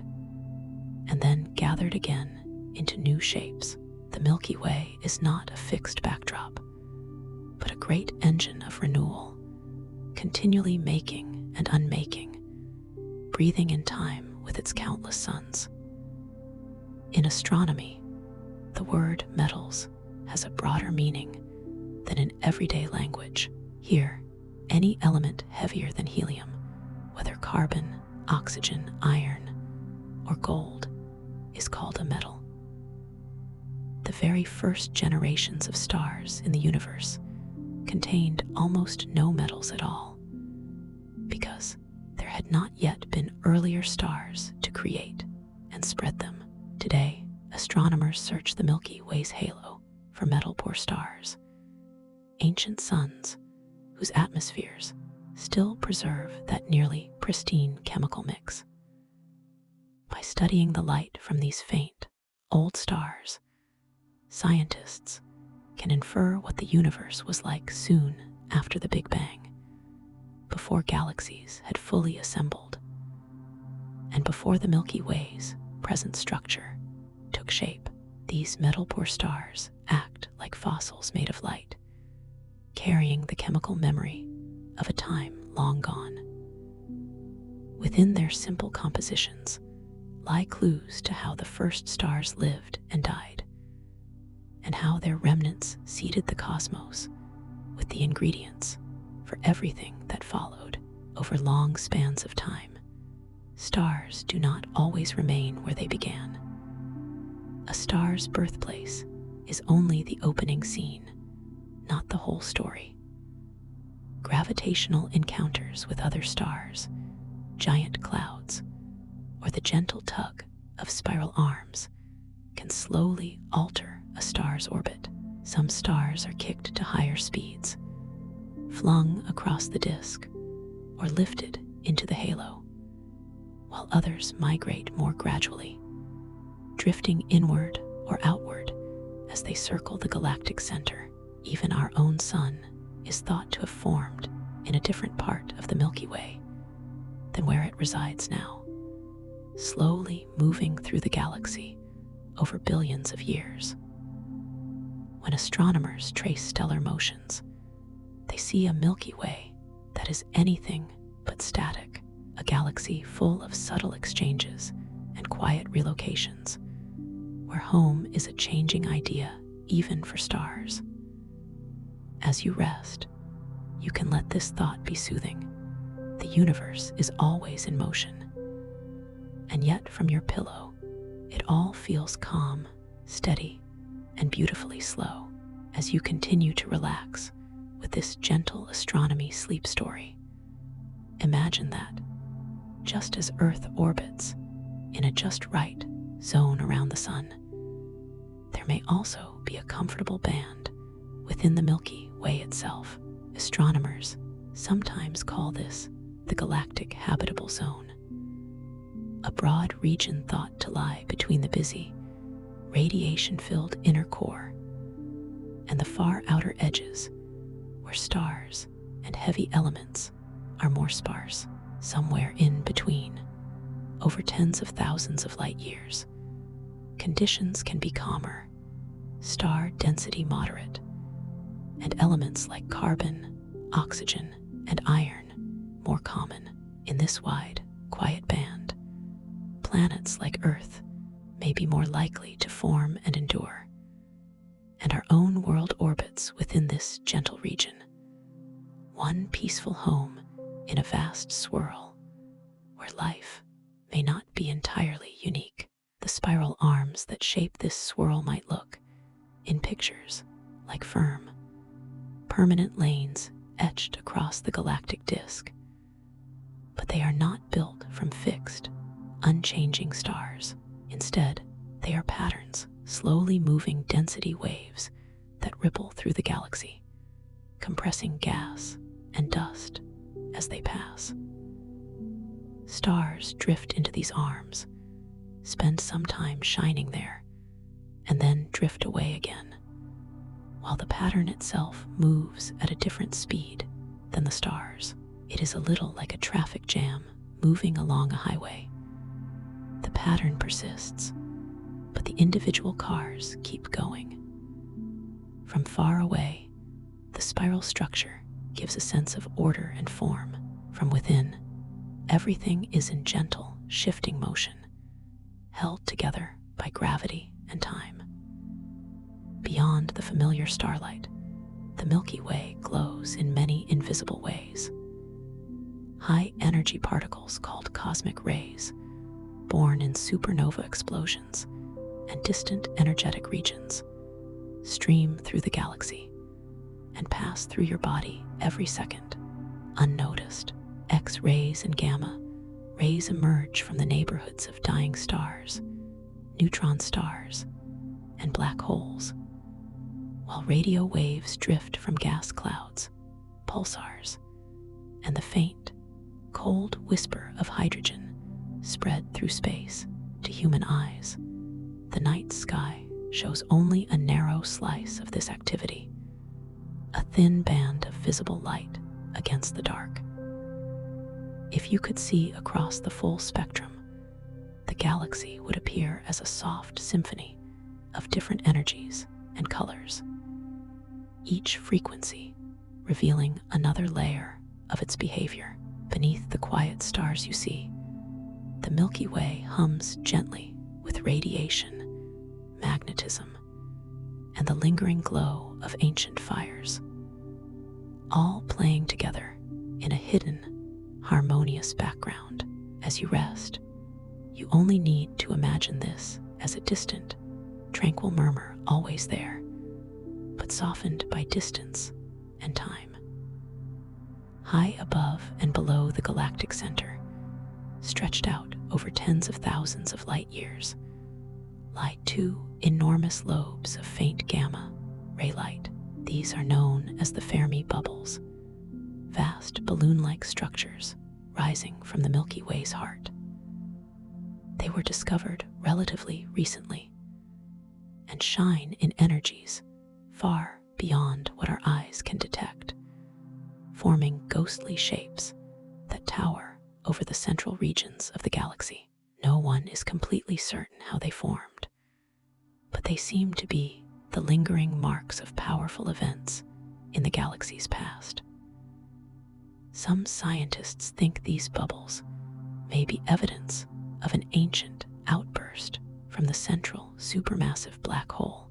and then gathered again into new shapes. The Milky Way is not a fixed backdrop, but a great engine of renewal, continually making and unmaking, breathing in time with its countless suns. In astronomy, the word metals has a broader meaning than in everyday language. Here, any element heavier than helium, whether carbon, oxygen, iron, or gold, is called a metal. The very first generations of stars in the universe contained almost no metals at all, because there had not yet been earlier stars to create and spread them. Today, astronomers search the Milky Way's halo for metal-poor stars, ancient suns whose atmospheres still preserve that nearly pristine chemical mix. By studying the light from these faint, old stars, scientists can infer what the universe was like soon after the Big Bang, before galaxies had fully assembled, and before the Milky Way's present structure took shape. These metal-poor stars act like fossils made of light, carrying the chemical memory of a time long gone. Within their simple compositions lie clues to how the first stars lived and died, and how their remnants seeded the cosmos with the ingredients for everything that followed. Over long spans of time, stars do not always remain where they began. A star's birthplace is only the opening scene, not the whole story. Gravitational encounters with other stars, giant clouds, or the gentle tug of spiral arms can slowly alter a star's orbit. Some stars are kicked to higher speeds, flung across the disk, or lifted into the halo, while others migrate more gradually, drifting inward or outward as they circle the galactic center. Even our own sun is thought to have formed in a different part of the Milky Way than where it resides now, slowly moving through the galaxy over billions of years. When astronomers trace stellar motions, they see a Milky Way that is anything but static, a galaxy full of subtle exchanges and quiet relocations, where home is a changing idea even for stars. As you rest, you can let this thought be soothing. The universe is always in motion, and yet from your pillow, it all feels calm, steady, and beautifully slow as you continue to relax with this gentle astronomy sleep story. Imagine that, just as Earth orbits in a just right zone around the sun, there may also be a comfortable band within the Milky Way itself. Astronomers sometimes call this the galactic habitable zone, a broad region thought to lie between the busy, radiation-filled inner core and the far outer edges, where stars and heavy elements are more sparse. Somewhere in between, over tens of thousands of light years, conditions can be calmer, star density moderate, and elements like carbon, oxygen, and iron more common. In this wide, quiet band, planets like Earth may be more likely to form and endure, and our own world orbits within this gentle region, one peaceful home in a vast swirl where life may not be entirely unique. The spiral arms that shape this swirl might look, in pictures, like firm, permanent lanes etched across the galactic disk, but they are not built from fixed, unchanging stars. Instead, they are patterns, slowly moving density waves that ripple through the galaxy, compressing gas and dust as they pass. Stars drift into these arms, spend some time shining there, and then drift away again, while the pattern itself moves at a different speed than the stars. It is a little like a traffic jam moving along a highway. The pattern persists, but the individual cars keep going. From far away, the spiral structure gives a sense of order and form. From within, everything is in gentle, shifting motion, held together by gravity and time. Beyond the familiar starlight, the Milky Way glows in many invisible ways. High-energy particles called cosmic rays, born in supernova explosions and distant energetic regions, stream through the galaxy and pass through your body every second, unnoticed. X-rays and gamma rays emerge from the neighborhoods of dying stars, neutron stars, and black holes, while radio waves drift from gas clouds, pulsars, and the faint, cold whisper of hydrogen spread through space. To human eyes, the night sky shows only a narrow slice of this activity, a thin band of visible light against the dark. If you could see across the full spectrum, the galaxy would appear as a soft symphony of different energies and colors, each frequency revealing another layer of its behavior. Beneath the quiet stars you see, the Milky Way hums gently with radiation, magnetism, and the lingering glow of ancient fires, all playing together in a hidden, harmonious background. As you rest, you only need to imagine this as a distant, tranquil murmur always there, but softened by distance and time. High above and below the galactic center, stretched out over tens of thousands of light years, lie two enormous lobes of faint gamma ray light. These are known as the Fermi bubbles, vast balloon-like structures rising from the Milky Way's heart. They were discovered relatively recently and shine in energies far beyond what our eyes can detect. forming ghostly shapes that tower over the central regions of the galaxy. No one is completely certain how they formed, but they seem to be the lingering marks of powerful events in the galaxy's past. Some scientists think these bubbles may be evidence of an ancient outburst from the central supermassive black hole,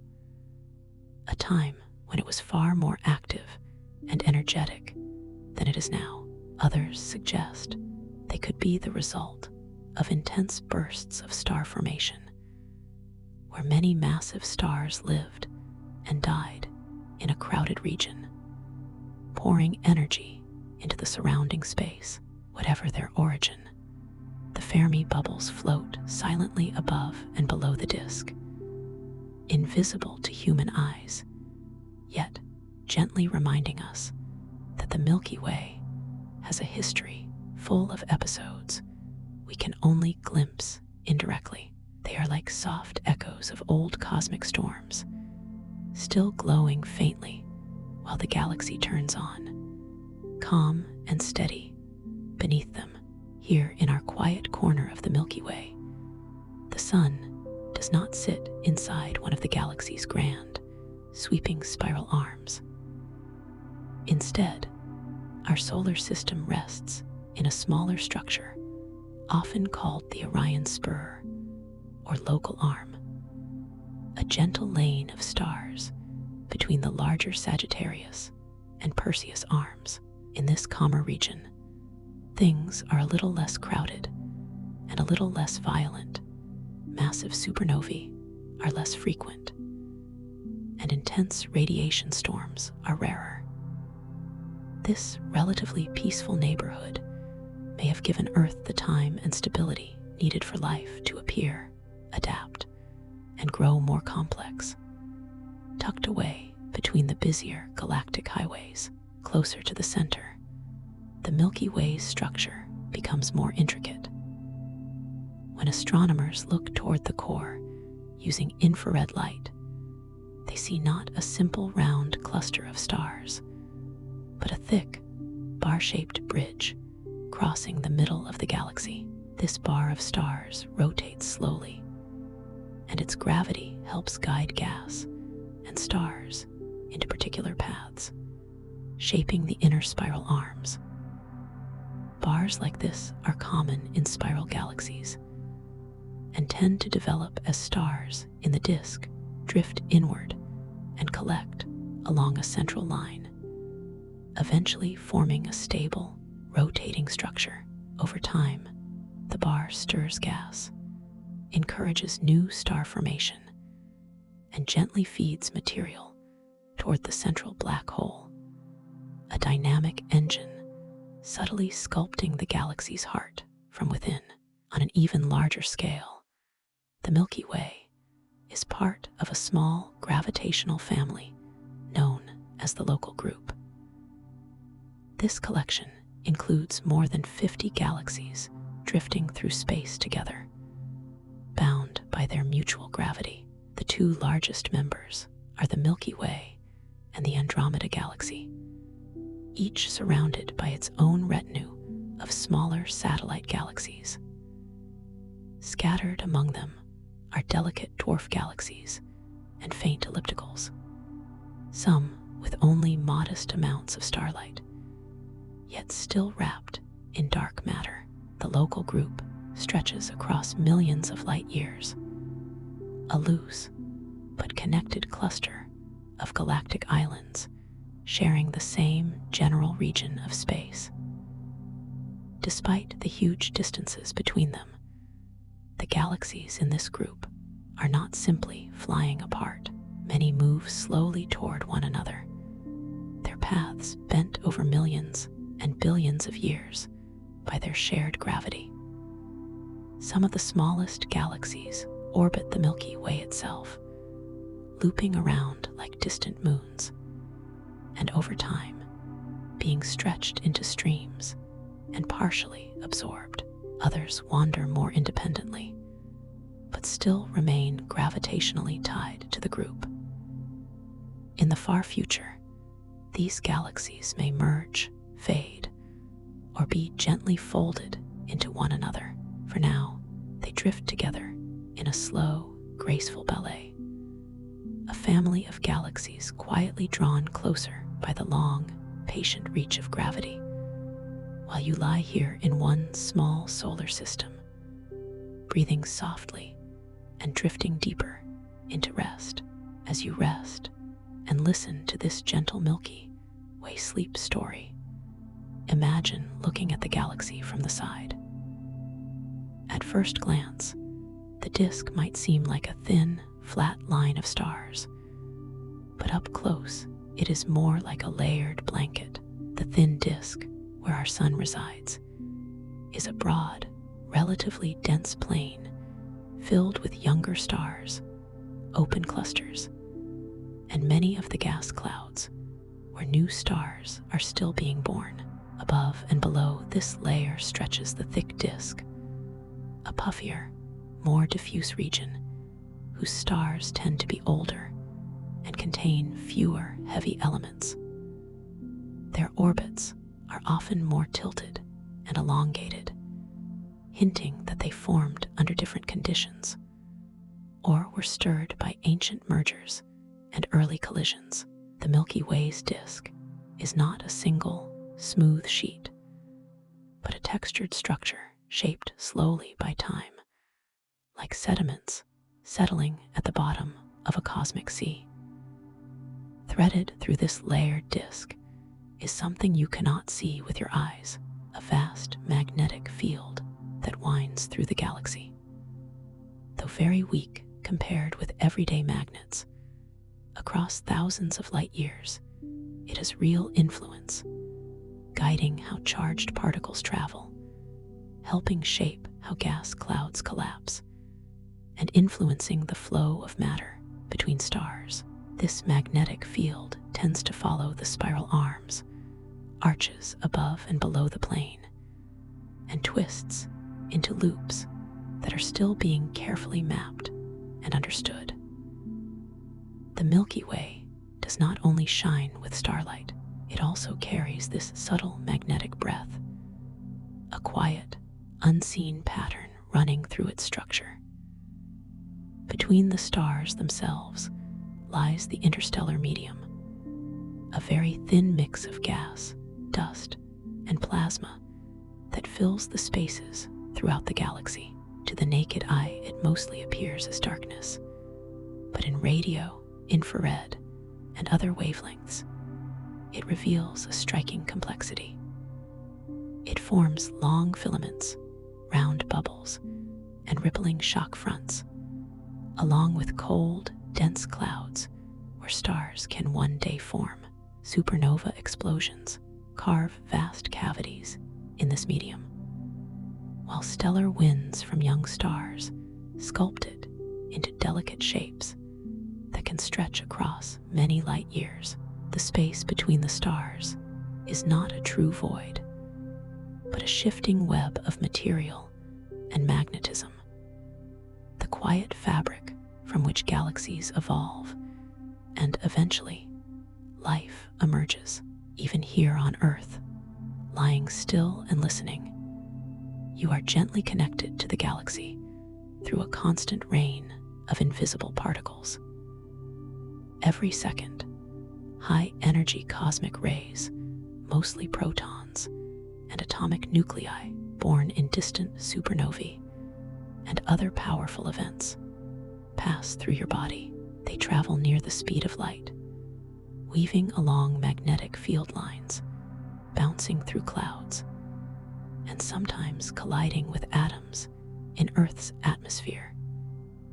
a time when it was far more active and energetic than it is now. Others suggest they could be the result of intense bursts of star formation, where many massive stars lived and died in a crowded region, pouring energy into the surrounding space. Whatever their origin, the Fermi bubbles float silently above and below the disk, invisible to human eyes, yet gently reminding us that the Milky Way has a history full of episodes we can only glimpse indirectly. They are like soft echoes of old cosmic storms, still glowing faintly while the galaxy turns on, calm and steady beneath them. Here in our quiet corner of the Milky Way, the sun does not sit inside one of the galaxy's grand, sweeping spiral arms. Instead, our solar system rests in a smaller structure, often called the Orion Spur or local arm, a gentle lane of stars between the larger Sagittarius and Perseus arms. In this calmer region, things are a little less crowded and a little less violent. Massive supernovae are less frequent, and intense radiation storms are rarer. This relatively peaceful neighborhood may have given Earth the time and stability needed for life to appear, adapt, and grow more complex. Tucked away between the busier galactic highways, closer to the center, the Milky Way's structure becomes more intricate. When astronomers look toward the core using infrared light, they see not a simple round cluster of stars, but a thick, bar-shaped bridge crossing the middle of the galaxy. This bar of stars rotates slowly, and its gravity helps guide gas and stars into particular paths, shaping the inner spiral arms. Bars like this are common in spiral galaxies and tend to develop as stars in the disk drift inward and collect along a central line, eventually forming a stable, rotating structure. Over time, the bar stirs gas, encourages new star formation, and gently feeds material toward the central black hole, a dynamic engine subtly sculpting the galaxy's heart from within. On an even larger scale, the Milky Way is part of a small gravitational family known as the Local Group. This collection includes more than 50 galaxies drifting through space together, bound by their mutual gravity. The two largest members are the Milky Way and the Andromeda Galaxy, each surrounded by its own retinue of smaller satellite galaxies. Scattered among them are delicate dwarf galaxies and faint ellipticals, some with only modest amounts of starlight, yet still wrapped in dark matter. The Local Group stretches across millions of light years, a loose but connected cluster of galactic islands sharing the same general region of space. Despite the huge distances between them, the galaxies in this group are not simply flying apart. Many move slowly toward one another, their paths bent over millions and billions of years by their shared gravity. Some of the smallest galaxies orbit the Milky Way itself, looping around like distant moons, and over time, being stretched into streams and partially absorbed. Others wander more independently, but still remain gravitationally tied to the group. In the far future, these galaxies may merge, fade, or be gently folded into one another. For now, they drift together in a slow, graceful ballet. A family of galaxies quietly drawn closer by the long, patient reach of gravity, while you lie here in one small solar system, breathing softly and drifting deeper into rest. As you rest and listen to this gentle Milky Way sleep story, imagine looking at the galaxy from the side. At first glance, the disk might seem like a thin, flat line of stars, but up close, it is more like a layered blanket. The thin disk, where our sun resides, is a broad, relatively dense plain filled with younger stars, open clusters, and many of the gas clouds where new stars are still being born. Above and below this layer stretches the thick disk, a puffier, more diffuse region whose stars tend to be older and contain fewer heavy elements. Their orbits are often more tilted and elongated, hinting that they formed under different conditions or were stirred by ancient mergers and early collisions. The Milky Way's disk is not a single, smooth sheet, but a textured structure shaped slowly by time, like sediments settling at the bottom of a cosmic sea. Threaded through this layered disk is something you cannot see with your eyes, a vast magnetic field that winds through the galaxy. Though very weak compared with everyday magnets, across thousands of light years, it has real influence, guiding how charged particles travel, helping shape how gas clouds collapse, and influencing the flow of matter between stars. This magnetic field tends to follow the spiral arms, arches above and below the plane, and twists into loops that are still being carefully mapped and understood. The Milky Way does not only shine with starlight, it also carries this subtle magnetic breath, a quiet, unseen pattern running through its structure. Between the stars themselves lies the interstellar medium, a very thin mix of gas, dust, and plasma that fills the spaces throughout the galaxy. To the naked eye, it mostly appears as darkness, but in radio, infrared, and other wavelengths, it reveals a striking complexity. It forms long filaments, round bubbles, and rippling shock fronts, along with cold, dense clouds where stars can one day form. Supernova explosions carve vast cavities in this medium, while stellar winds from young stars sculpt it into delicate shapes that can stretch across many light years. The space between the stars is not a true void, but a shifting web of material and magnetism, the quiet fabric from which galaxies evolve, and eventually life emerges. Even here on Earth, lying still and listening, you are gently connected to the galaxy through a constant rain of invisible particles. Every second, high-energy cosmic rays, mostly protons, and atomic nuclei born in distant supernovae and other powerful events, pass through your body. They travel near the speed of light, weaving along magnetic field lines, bouncing through clouds, and sometimes colliding with atoms in Earth's atmosphere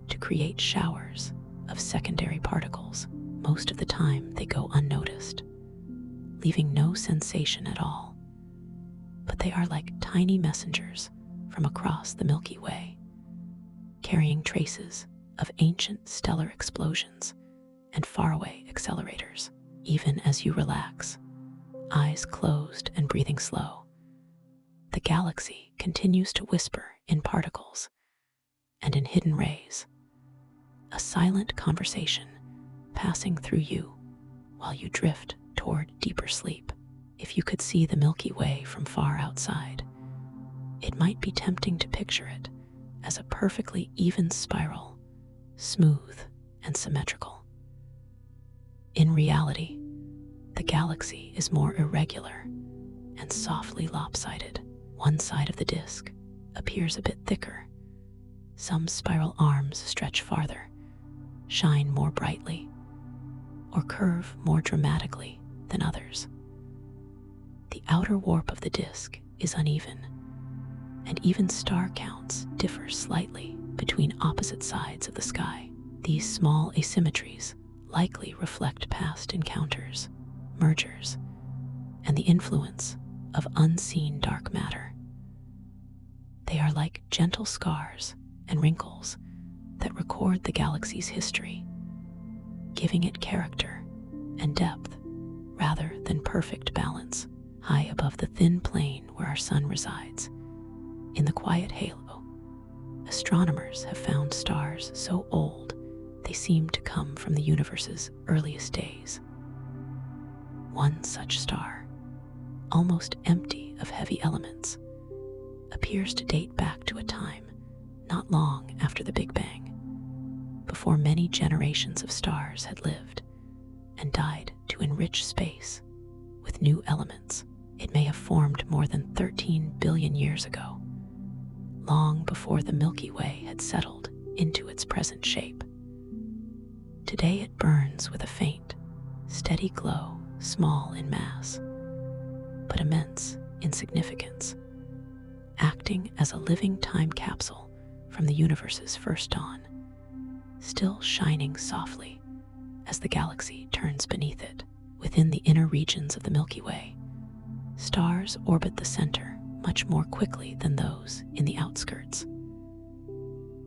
to create showers of secondary particles. Most of the time, they go unnoticed, leaving no sensation at all. But they are like tiny messengers from across the Milky Way, carrying traces of ancient stellar explosions and faraway accelerators. Even as you relax, eyes closed and breathing slow, the galaxy continues to whisper in particles and in hidden rays, a silent conversation passing through you while you drift toward deeper sleep. If you could see the Milky Way from far outside, it might be tempting to picture it as a perfectly even spiral, smooth and symmetrical. In reality, the galaxy is more irregular and softly lopsided. One side of the disk appears a bit thicker. Some spiral arms stretch farther, shine more brightly, or curve more dramatically than others. The outer warp of the disk is uneven, and even star counts differ slightly between opposite sides of the sky. These small asymmetries likely reflect past encounters, mergers, and the influence of unseen dark matter. They are like gentle scars and wrinkles that record the galaxy's history, giving it character and depth rather than perfect balance. High above the thin plane where our sun resides, in the quiet halo, astronomers have found stars so old they seem to come from the universe's earliest days. One such star, almost empty of heavy elements, appears to date back to a time not long after the Big Bang, before many generations of stars had lived and died to enrich space with new elements. It may have formed more than 13 billion years ago, long before the Milky Way had settled into its present shape. Today it burns with a faint, steady glow, small in mass, but immense in significance, acting as a living time capsule from the universe's first dawn, still shining softly as the galaxy turns beneath it. Within the inner regions of the Milky Way, stars orbit the center much more quickly than those in the outskirts.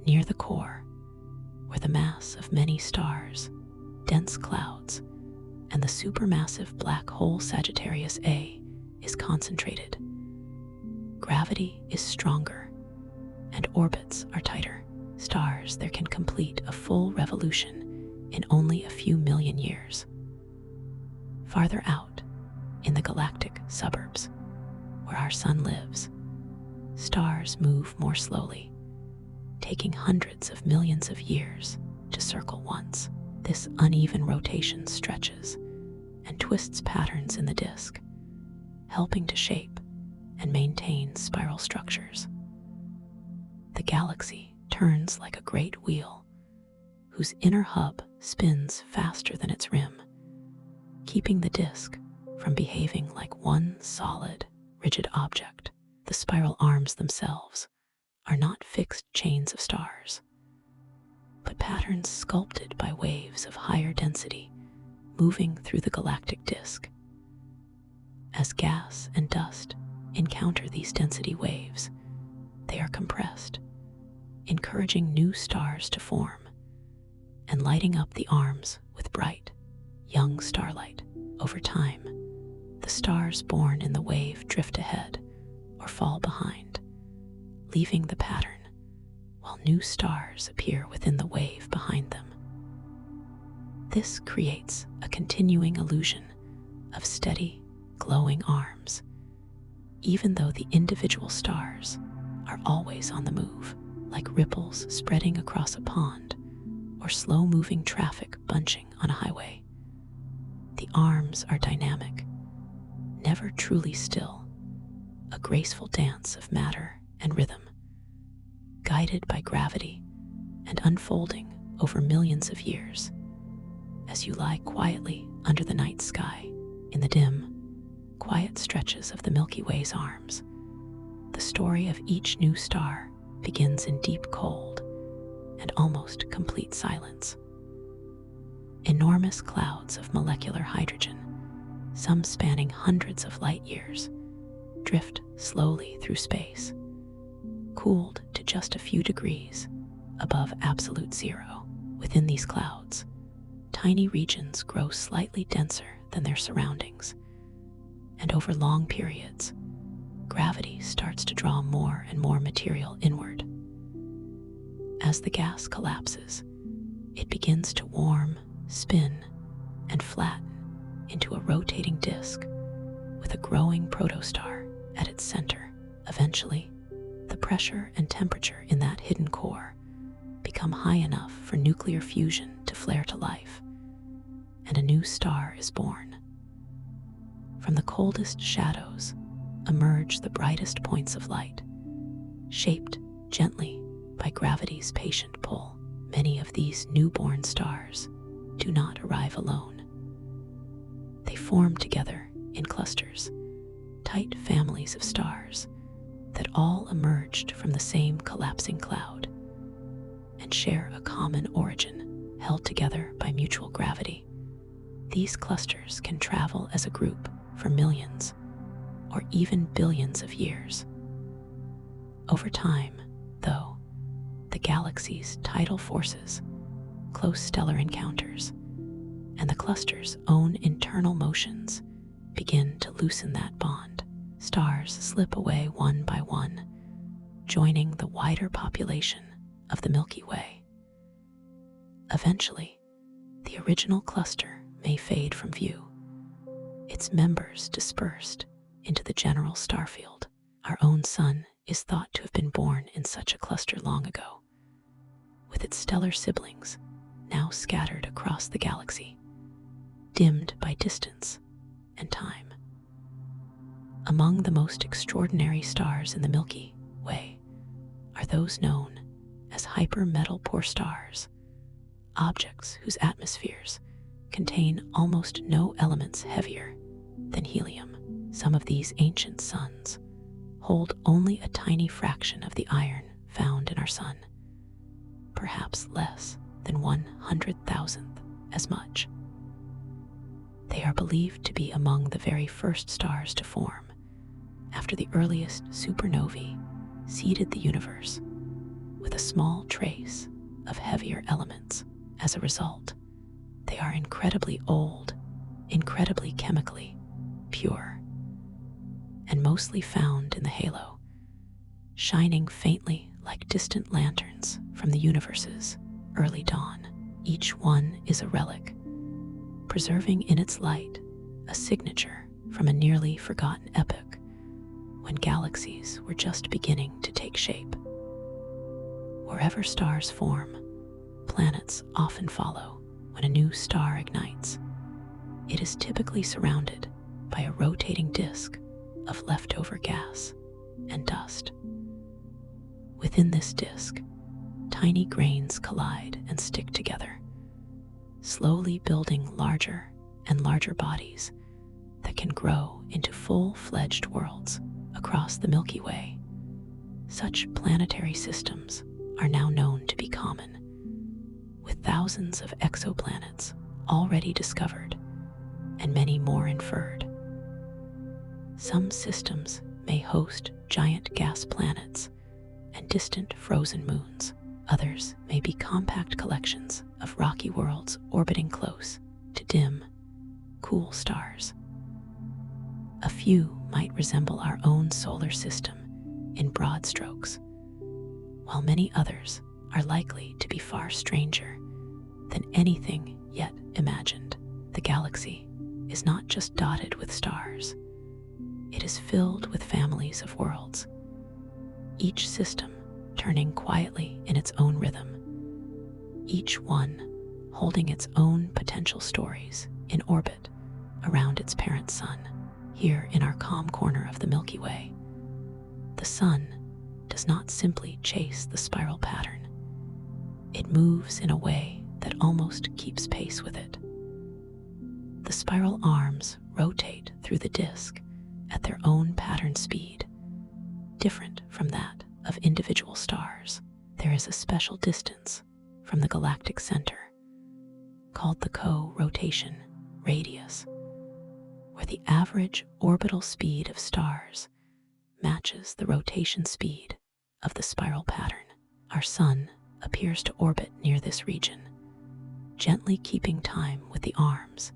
Near the core, where the mass of many stars, dense clouds, and the supermassive black hole Sagittarius A is concentrated, gravity is stronger and orbits are tighter. Stars there can complete a full revolution in only a few million years. Farther out, in the galactic suburbs, where our sun lives, stars move more slowly, taking hundreds of millions of years to circle once. This uneven rotation stretches and twists patterns in the disk, helping to shape and maintain spiral structures. The galaxy turns like a great wheel, whose inner hub spins faster than its rim, keeping the disk from behaving like one solid, rigid object. The spiral arms themselves are not fixed chains of stars, but patterns sculpted by waves of higher density moving through the galactic disk. As gas and dust encounter these density waves, they are compressed, encouraging new stars to form and lighting up the arms with bright, young starlight. Over time, the stars born in the wave drift ahead or fall behind, leaving the pattern, while new stars appear within the wave behind them. This creates a continuing illusion of steady, glowing arms, even though the individual stars are always on the move, like ripples spreading across a pond or slow-moving traffic bunching on a highway. The arms are dynamic, never truly still, a graceful dance of matter and rhythm, guided by gravity and unfolding over millions of years. As you lie quietly under the night sky, in the dim, quiet stretches of the Milky Way's arms, the story of each new star begins in deep cold and almost complete silence. Enormous clouds of molecular hydrogen, some spanning hundreds of light years, drift slowly through space, cooled to just a few degrees above absolute zero. Within these clouds, tiny regions grow slightly denser than their surroundings, and over long periods, gravity starts to draw more and more material inward. As the gas collapses, it begins to warm, spin, and flatten into a rotating disk with a growing protostar at its center. Eventually, the pressure and temperature in that hidden core become high enough for nuclear fusion to flare to life, and a new star is born. From the coldest shadows emerge the brightest points of light, shaped gently by gravity's patient pull. Many of these newborn stars do not arrive alone. They form together in clusters, tight families of stars that all emerged from the same collapsing cloud and share a common origin, held together by mutual gravity. These clusters can travel as a group for millions or even billions of years. Over time, though, the galaxy's tidal forces, close stellar encounters, and the cluster's own internal motions begin to loosen that bond. Stars slip away one by one, joining the wider population of the Milky Way. Eventually, the original cluster may fade from view, its members dispersed into the general starfield. Our own sun is thought to have been born in such a cluster long ago, with its stellar siblings now scattered across the galaxy, dimmed by distance and time. Among the most extraordinary stars in the Milky Way are those known as hyper-metal-poor stars, objects whose atmospheres contain almost no elements heavier than helium. Some of these ancient suns hold only a tiny fraction of the iron found in our sun, perhaps less than 100,000th as much. They are believed to be among the very first stars to form after the earliest supernovae seeded the universe with a small trace of heavier elements. As a result, they are incredibly old, incredibly chemically pure, and mostly found in the halo, shining faintly like distant lanterns from the universe's early dawn. Each one is a relic, preserving in its light a signature from a nearly forgotten epoch when galaxies were just beginning to take shape. Wherever stars form, planets often follow. When a new star ignites, it is typically surrounded by a rotating disk of leftover gas and dust. Within this disk, tiny grains collide and stick together, slowly building larger and larger bodies that can grow into full-fledged worlds across the Milky Way. Such planetary systems are now known to be common, with thousands of exoplanets already discovered and many more inferred. Some systems may host giant gas planets and distant frozen moons. Others may be compact collections of rocky worlds orbiting close to dim, cool stars. A few might resemble our own solar system in broad strokes, while many others are likely to be far stranger than anything yet imagined. The galaxy is not just dotted with stars. It is filled with families of worlds, each system turning quietly in its own rhythm, each one holding its own potential stories in orbit around its parent sun. Here in our calm corner of the Milky Way, the sun does not simply chase the spiral pattern. It moves in a way that almost keeps pace with it. The spiral arms rotate through the disk at their own pattern speed, different from that of individual stars. There is a special distance from the galactic center, called the co-rotation radius, where the average orbital speed of stars matches the rotation speed of the spiral pattern. Our sun appears to orbit near this region, gently keeping time with the arms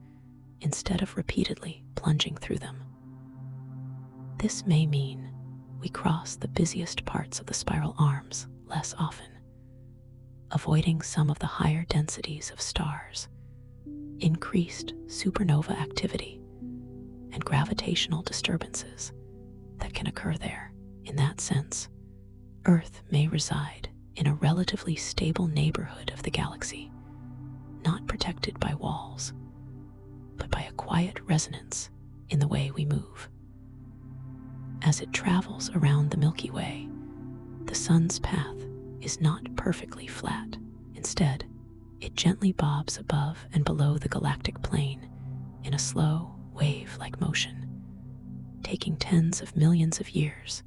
instead of repeatedly plunging through them. This may mean we cross the busiest parts of the spiral arms less often, avoiding some of the higher densities of stars, increased supernova activity, and gravitational disturbances that can occur there. In that sense, Earth may reside in a relatively stable neighborhood of the galaxy, not protected by walls, but by a quiet resonance in the way we move. As it travels around the Milky Way, the sun's path is not perfectly flat. Instead, it gently bobs above and below the galactic plane in a slow, wave-like motion, taking tens of millions of years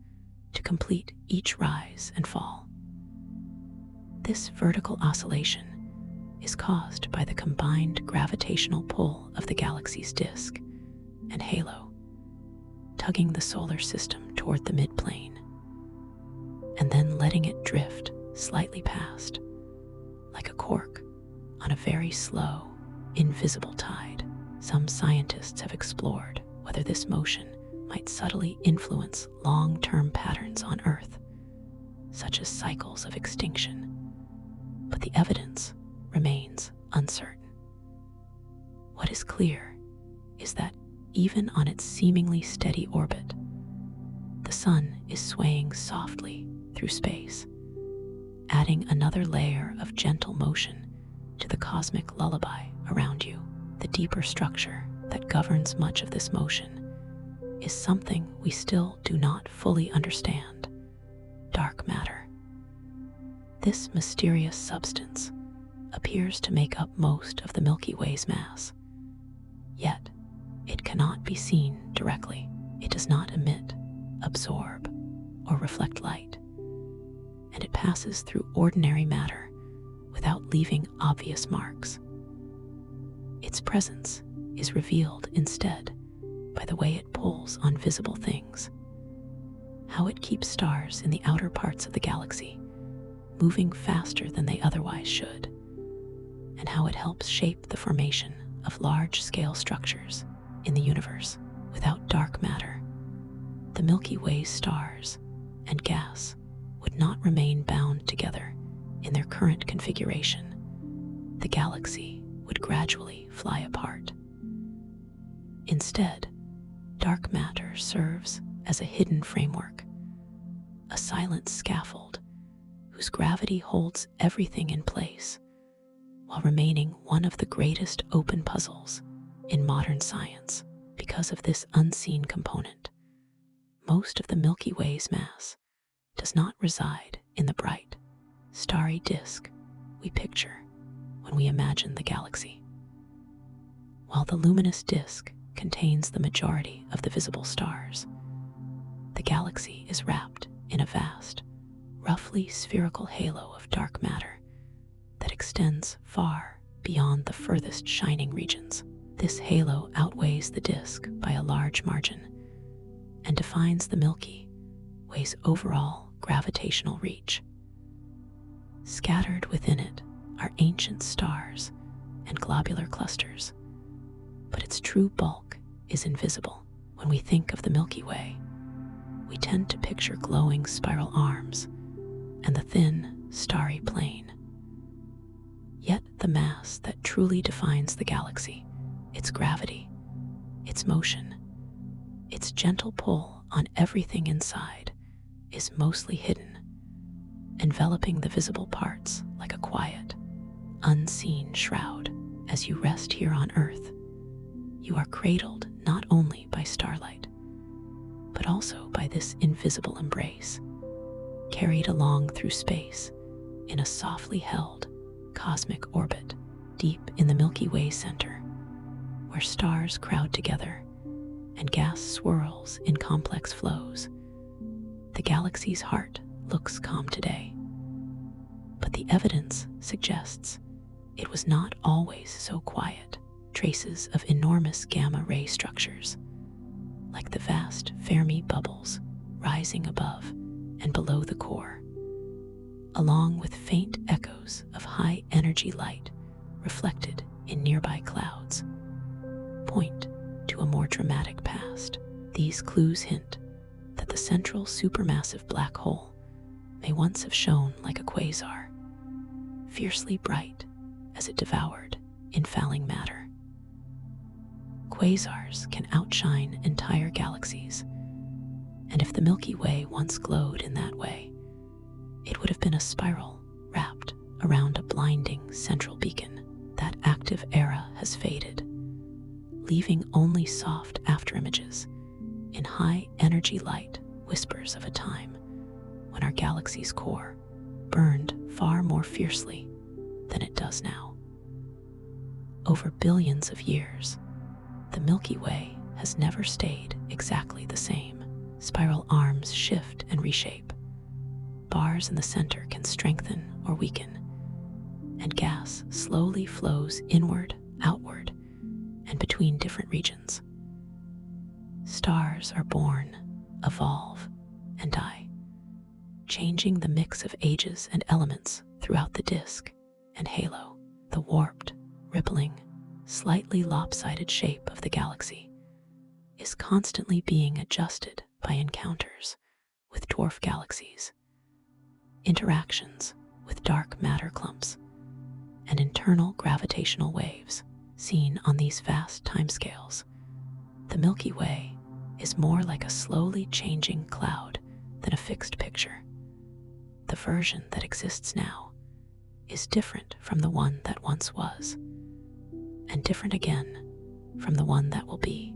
to complete each rise and fall. This vertical oscillation is caused by the combined gravitational pull of the galaxy's disk and halo, tugging the solar system toward the midplane, and then letting it drift slightly past, like a cork on a very slow, invisible tide. Some scientists have explored whether this motion might subtly influence long-term patterns on Earth, such as cycles of extinction, but the evidence remains uncertain. What is clear is that even on its seemingly steady orbit, the sun is swaying softly through space, adding another layer of gentle motion to the cosmic lullaby around you. The deeper structure that governs much of this motion is something we still do not fully understand: dark matter. This mysterious substance appears to make up most of the Milky Way's mass, yet it cannot be seen directly. It does not emit, absorb, or reflect light, and it passes through ordinary matter without leaving obvious marks. Its presence is revealed instead by the way it pulls on visible things, how it keeps stars in the outer parts of the galaxy moving faster than they otherwise should, and how it helps shape the formation of large-scale structures in the universe. Without dark matter, the Milky Way's stars and gas would not remain bound together in their current configuration. The galaxy would gradually fly apart. Instead, dark matter serves as a hidden framework, a silent scaffold whose gravity holds everything in place, while remaining one of the greatest open puzzles in modern science. Because of this unseen component, most of the Milky Way's mass does not reside in the bright, starry disk we picture when we imagine the galaxy. While the luminous disk contains the majority of the visible stars, the galaxy is wrapped in a vast, roughly spherical halo of dark matter that extends far beyond the furthest shining regions. This halo outweighs the disk by a large margin and defines the Milky Way's overall gravitational reach. Scattered within it are ancient stars and globular clusters, but its true bulk is invisible. When we think of the Milky Way, we tend to picture glowing spiral arms and the thin, starry plane. Yet the mass that truly defines the galaxy, its gravity, its motion, its gentle pull on everything inside, is mostly hidden, enveloping the visible parts like a quiet, unseen shroud. As you rest here on Earth, you are cradled not only by starlight, but also by this invisible embrace, carried along through space in a softly held cosmic orbit deep in the Milky Way center, where stars crowd together and gas swirls in complex flows. The galaxy's heart looks calm today, but the evidence suggests it was not always so quiet. Traces of enormous gamma-ray structures, like the vast Fermi bubbles rising above and below the core, along with faint echoes of high-energy light reflected in nearby clouds, point to a more dramatic past. These clues hint that the central supermassive black hole may once have shone like a quasar, fiercely bright as it devoured infalling matter. quasars can outshine entire galaxies. And if the Milky Way once glowed in that way, it would have been a spiral wrapped around a blinding central beacon. That active era has faded, leaving only soft afterimages in high-energy light, whispers of a time when our galaxy's core burned far more fiercely than it does now. Over billions of years, the Milky Way has never stayed exactly the same. Spiral arms shift and reshape. Bars in the center can strengthen or weaken, and gas slowly flows inward, outward, and between different regions. Stars are born, evolve, and die, changing the mix of ages and elements throughout the disk and halo. The warped, rippling, slightly lopsided shape of the galaxy is constantly being adjusted by encounters with dwarf galaxies, interactions with dark matter clumps, and internal gravitational waves seen on these vast timescales. The Milky Way is more like a slowly changing cloud than a fixed picture. The version that exists now is different from the one that once was, and different again from the one that will be.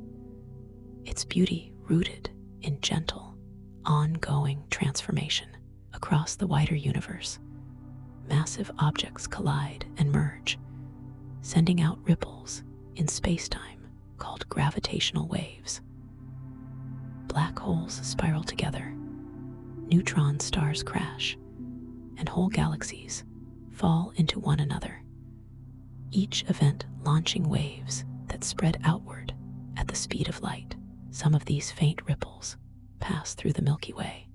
Its beauty rooted in gentle, ongoing transformation. Across the wider universe, massive objects collide and merge, sending out ripples in space-time called gravitational waves. Black holes spiral together, neutron stars crash, and whole galaxies fall into one another, each event launching waves that spread outward at the speed of light. Some of these faint ripples pass through the Milky Way,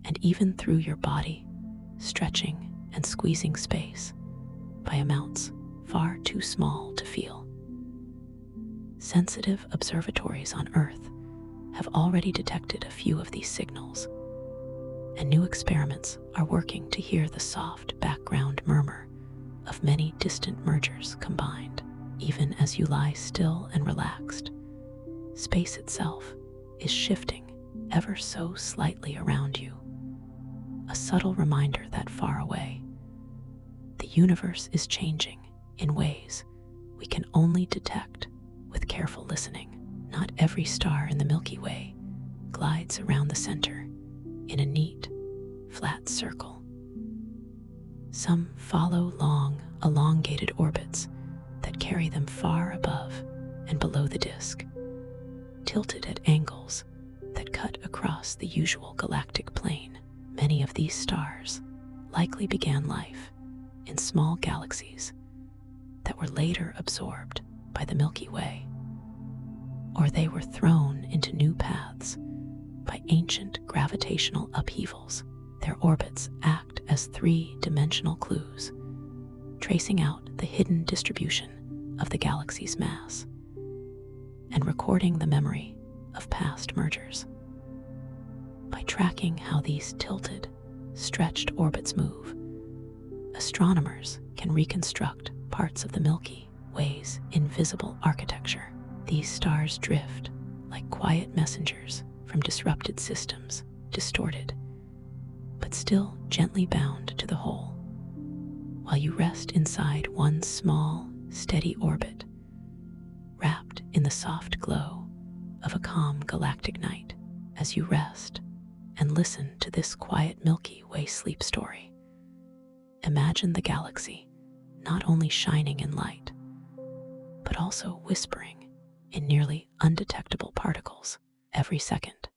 and even through your body, stretching and squeezing space by amounts far too small to feel. Sensitive observatories on Earth have already detected a few of these signals, and new experiments are working to hear the soft background murmur of many distant mergers combined. Even as you lie still and relaxed, space itself is shifting ever so slightly around you, a subtle reminder that far away, the universe is changing in ways we can only detect with careful listening. Not every star in the Milky Way glides around the center in a neat, flat circle. Some follow long, elongated orbits that carry them far above and below the disk, tilted at angles that cut across the usual galactic plane. Many of these stars likely began life in small galaxies that were later absorbed by the Milky Way, or they were thrown into new paths by ancient gravitational upheavals. Their orbits act as three-dimensional clues, tracing out the hidden distribution of the galaxy's mass and recording the memory of past mergers. By tracking how these tilted, stretched orbits move, astronomers can reconstruct parts of the Milky Way's invisible architecture. These stars drift like quiet messengers from disrupted systems, distorted, but still gently bound to the whole, while you rest inside one small, steady orbit, wrapped in the soft glow of a calm galactic night. As you rest and listen to this quiet Milky Way sleep story, imagine the galaxy not only shining in light, but also whispering in nearly undetectable particles. Every second,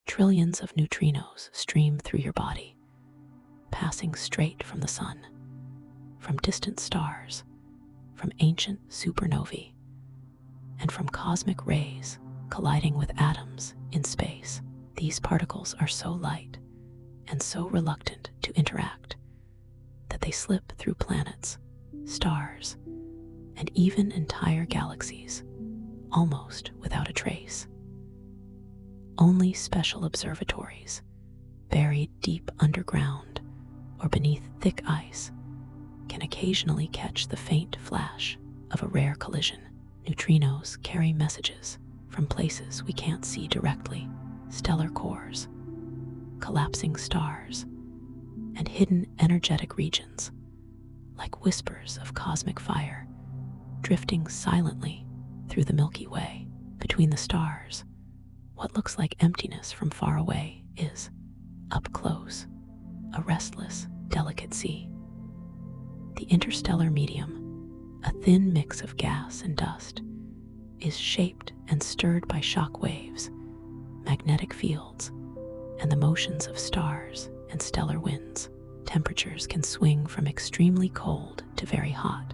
trillions of neutrinos stream through your body, passing straight from the sun, from distant stars, from ancient supernovae, and from cosmic rays colliding with atoms in space. These particles are so light and so reluctant to interact that they slip through planets, stars, and even entire galaxies, almost without a trace. Only special observatories, buried deep underground or beneath thick ice, can occasionally catch the faint flash of a rare collision. Neutrinos carry messages from places we can't see directly: stellar cores, collapsing stars, and hidden energetic regions, like whispers of cosmic fire, drifting silently through the Milky Way. Between the stars, what looks like emptiness from far away is, up close, a restless, delicate sea. The interstellar medium, a thin mix of gas and dust, is shaped and stirred by shock waves, magnetic fields, and the motions of stars and stellar winds. Temperatures can swing from extremely cold to very hot,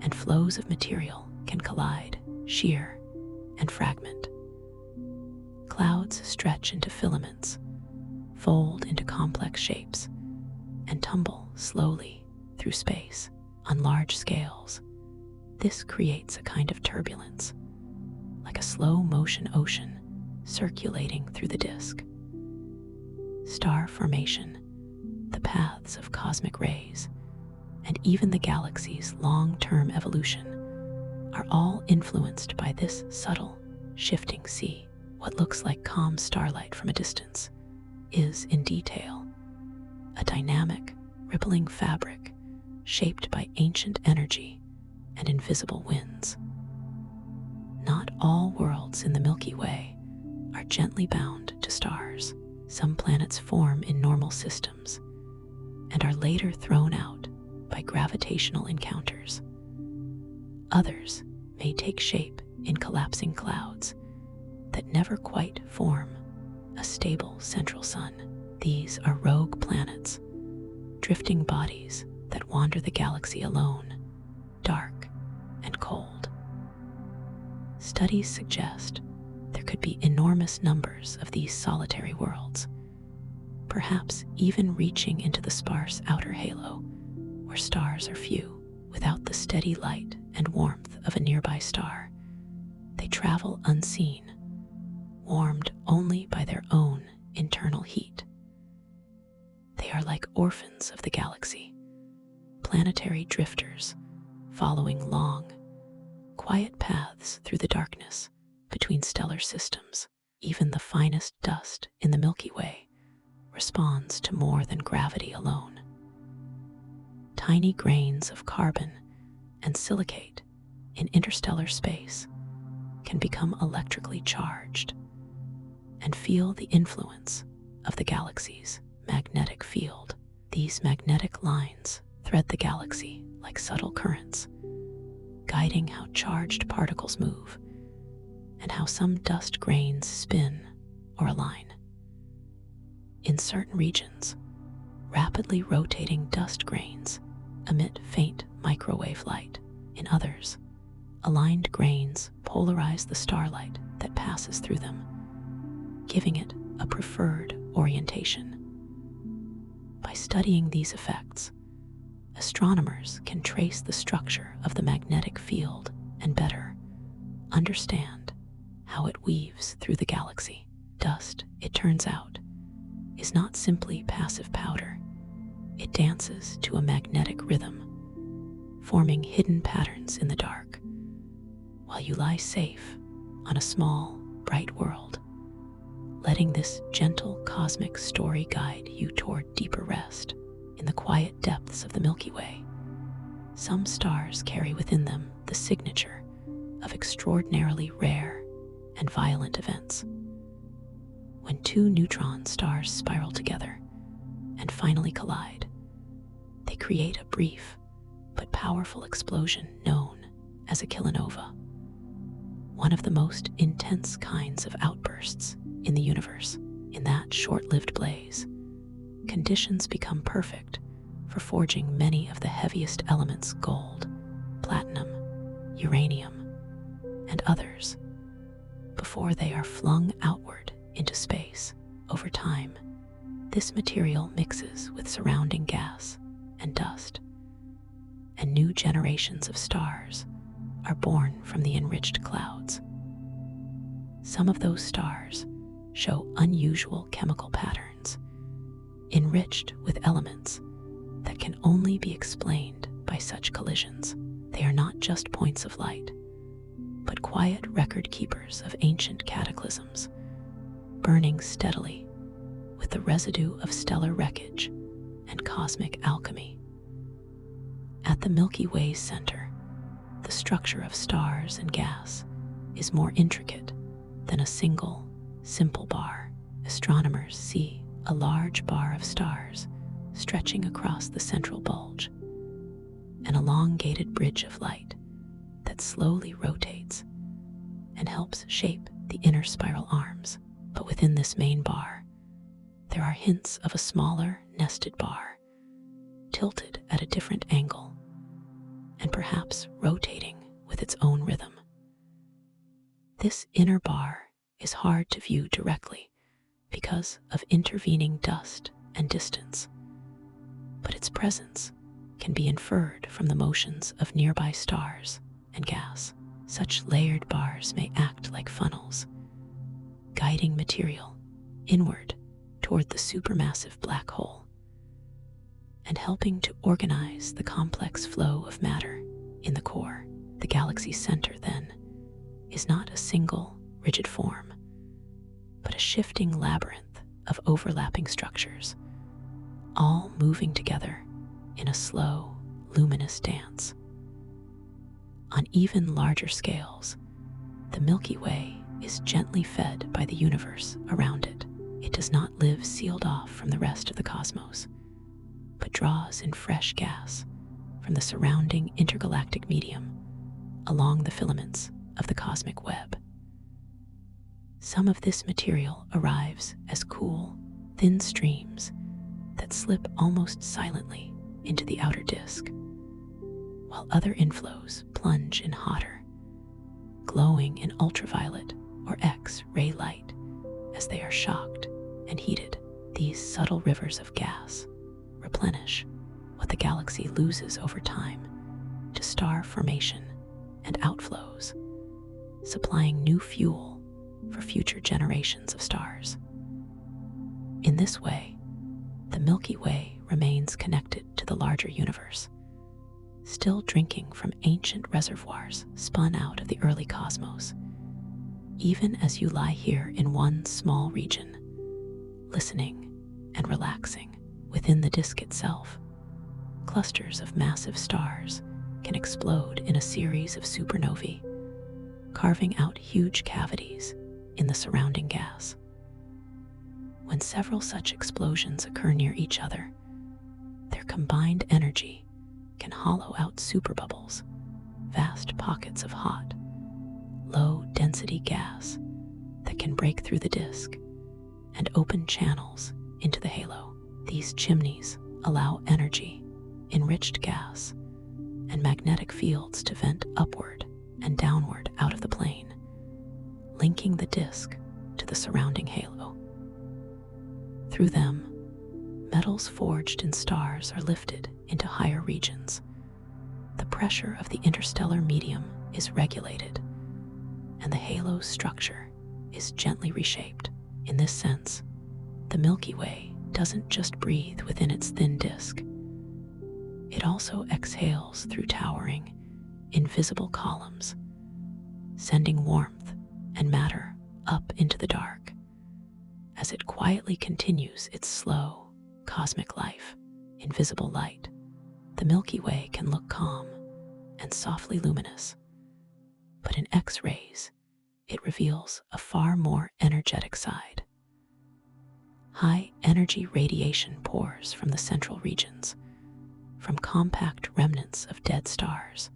and flows of material can collide, shear, and fragment. Clouds stretch into filaments, fold into complex shapes, and tumble slowly through space on large scales. This creates a kind of turbulence, like a slow-motion ocean circulating through the disk. Star formation, the paths of cosmic rays, and even the galaxy's long-term evolution are all influenced by this subtle, shifting sea. What looks like calm starlight from a distance is, in detail, a dynamic, rippling fabric shaped by ancient energy and invisible winds. Not all worlds in the Milky Way are gently bound to stars. Some planets form in normal systems and are later thrown out by gravitational encounters. Others may take shape in collapsing clouds that never quite form a stable central sun. These are rogue planets, drifting bodies that wander the galaxy alone, dark and cold. Studies suggest there could be enormous numbers of these solitary worlds, perhaps even reaching into the sparse outer halo, where stars are few. Without the steady light and warmth of a nearby star, they travel unseen, warmed only by their own internal heat. They are like orphans of the galaxy, planetary drifters, following long, quiet paths through the darkness between stellar systems. Even the finest dust in the Milky Way responds to more than gravity alone. Tiny grains of carbon and silicate in interstellar space can become electrically charged and feel the influence of the galaxy's magnetic field. These magnetic lines thread the galaxy like subtle currents, guiding how charged particles move and how some dust grains spin or align. In certain regions, rapidly rotating dust grains emit faint microwave light. In others, aligned grains polarize the starlight that passes through them, giving it a preferred orientation. By studying these effects, astronomers can trace the structure of the magnetic field and better understand how it weaves through the galaxy. Dust, it turns out, is not simply passive powder. It dances to a magnetic rhythm, forming hidden patterns in the dark, while you lie safe on a small, bright world, letting this gentle cosmic story guide you toward deeper rest. In the quiet depths of the Milky Way, some stars carry within them the signature of extraordinarily rare and violent events. When two neutron stars spiral together and finally collide, they create a brief but powerful explosion known as a kilonova, one of the most intense kinds of outbursts in the universe. In that short-lived blaze, conditions become perfect for forging many of the heaviest elements: gold, platinum, uranium, and others, before they are flung outward into space. Over time, this material mixes with surrounding gas and dust, and new generations of stars are born from the enriched clouds. Some of those stars show unusual chemical patterns, enriched with elements that can only be explained by such collisions. They are not just points of light, but quiet record keepers of ancient cataclysms, burning steadily with the residue of stellar wreckage and cosmic alchemy. At the Milky Way's center, the structure of stars and gas is more intricate than a single, simple bar. Astronomers see a large bar of stars stretching across the central bulge, an elongated bridge of light that slowly rotates and helps shape the inner spiral arms. But within this main bar, there are hints of a smaller, nested bar, tilted at a different angle, and perhaps rotating with its own rhythm. This inner bar is hard to view directly because of intervening dust and distance, but its presence can be inferred from the motions of nearby stars and gas. Such layered bars may act like funnels, guiding material inward toward the supermassive black hole and helping to organize the complex flow of matter in the core. The galaxy's center, then, is not a single, rigid form, but a shifting labyrinth of overlapping structures, all moving together in a slow, luminous dance. On even larger scales, the Milky Way is gently fed by the universe around it. It does not live sealed off from the rest of the cosmos, but draws in fresh gas from the surrounding intergalactic medium along the filaments of the cosmic web. Some of this material arrives as cool, thin streams that slip almost silently into the outer disk, while other inflows plunge in hotter, glowing in ultraviolet or X-ray light as they are shocked and heated. These subtle rivers of gas replenish what the galaxy loses over time to star formation and outflows, supplying new fuel for future generations of stars. In this way, the Milky Way remains connected to the larger universe, still drinking from ancient reservoirs spun out of the early cosmos. Even as you lie here in one small region, listening and relaxing within the disk itself, clusters of massive stars can explode in a series of supernovae, carving out huge cavities in the surrounding gas. When several such explosions occur near each other, their combined energy can hollow out superbubbles, vast pockets of hot, low-density gas that can break through the disk and open channels into the halo. These chimneys allow energy, enriched gas, and magnetic fields to vent upward and downward out of the plane, linking the disk to the surrounding halo. Through them, metals forged in stars are lifted into higher regions. The pressure of the interstellar medium is regulated, and the halo's structure is gently reshaped. In this sense, the Milky Way doesn't just breathe within its thin disk. It also exhales through towering, invisible columns, sending warmth and matter up into the dark. As it quietly continues its slow, cosmic life, invisible light, the Milky Way can look calm and softly luminous. But in X-rays, it reveals a far more energetic side. High-energy radiation pours from the central regions, from compact remnants of dead stars,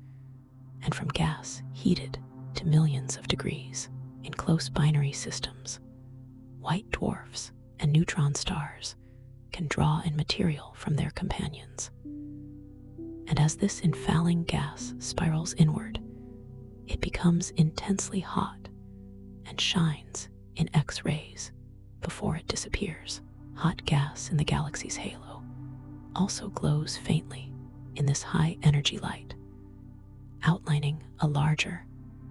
and from gas heated to millions of degrees. In close binary systems, white dwarfs and neutron stars can draw in material from their companions. And as this infalling gas spirals inward, it becomes intensely hot and shines in X-rays before it disappears. Hot gas in the galaxy's halo also glows faintly in this high-energy light, outlining a larger,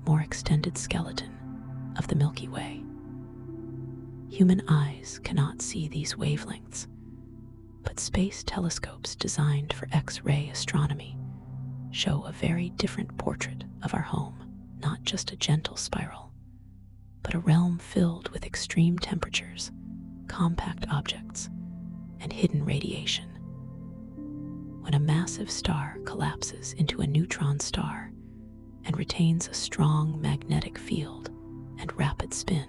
more extended skeleton of the Milky Way. Human eyes cannot see these wavelengths, but space telescopes designed for X-ray astronomy show a very different portrait of our home. not just a gentle spiral, but a realm filled with extreme temperatures, compact objects, and hidden radiation. When a massive star collapses into a neutron star and retains a strong magnetic field and rapid spin,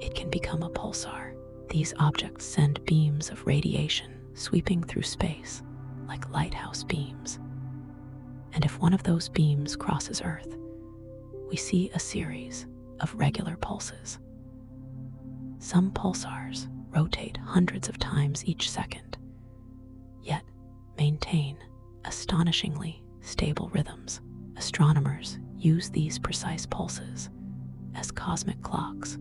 it can become a pulsar. These objects send beams of radiation sweeping through space like lighthouse beams. And if one of those beams crosses Earth, we see a series of regular pulses. Some pulsars rotate hundreds of times each second, yet maintain astonishingly stable rhythms. Astronomers use these precise pulses as cosmic clocks,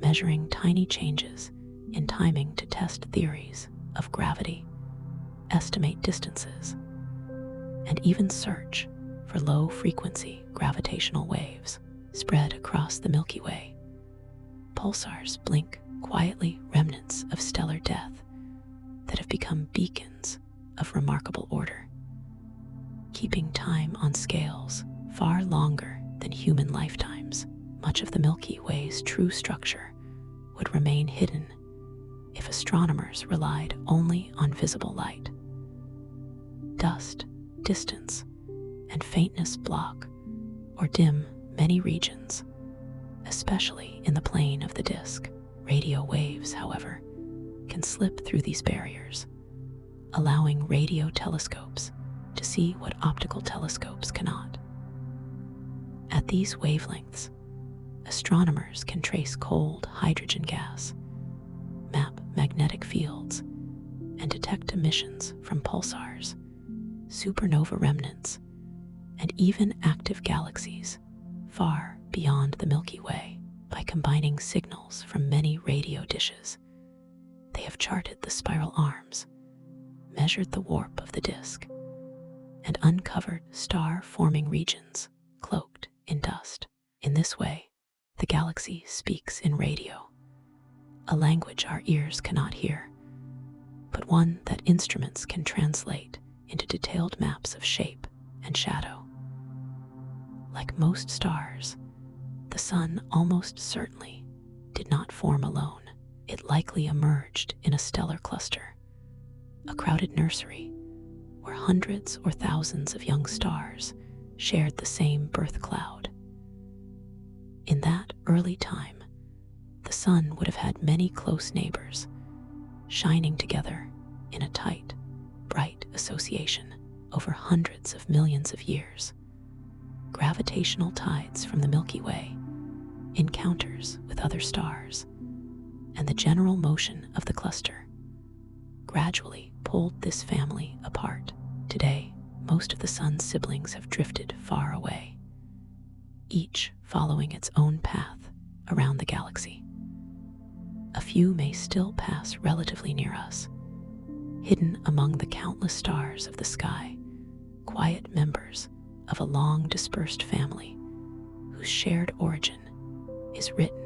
measuring tiny changes in timing to test theories of gravity, estimate distances, and even search for low-frequency gravitational waves spread across the Milky Way. Pulsars blink quietly, remnants of stellar death that have become beacons of remarkable order, keeping time on scales far longer than human lifetimes. Much of the Milky Way's true structure would remain hidden if astronomers relied only on visible light. Dust, distance, and faintness block or dim many regions, especially in the plane of the disk. Radio waves, however, can slip through these barriers, allowing radio telescopes to see what optical telescopes cannot. At these wavelengths, astronomers can trace cold hydrogen gas, map magnetic fields, and detect emissions from pulsars, supernova remnants, and even active galaxies far beyond the Milky Way. By combining signals from many radio dishes, they have charted the spiral arms, measured the warp of the disk, and uncovered star-forming regions cloaked in dust. In this way, the galaxy speaks in radio, a language our ears cannot hear, but one that instruments can translate into detailed maps of shape and shadow. Like most stars, the Sun almost certainly did not form alone. It likely emerged in a stellar cluster, a crowded nursery where hundreds or thousands of young stars shared the same birth cloud. In that early time, the Sun would have had many close neighbors, shining together in a tight, bright association over hundreds of millions of years. Gravitational tides from the Milky Way, encounters with other stars, and the general motion of the cluster gradually pulled this family apart. Today, most of the Sun's siblings have drifted far away, each following its own path around the galaxy. A few may still pass relatively near us, hidden among the countless stars of the sky, quiet members of a long dispersed family whose shared origin is written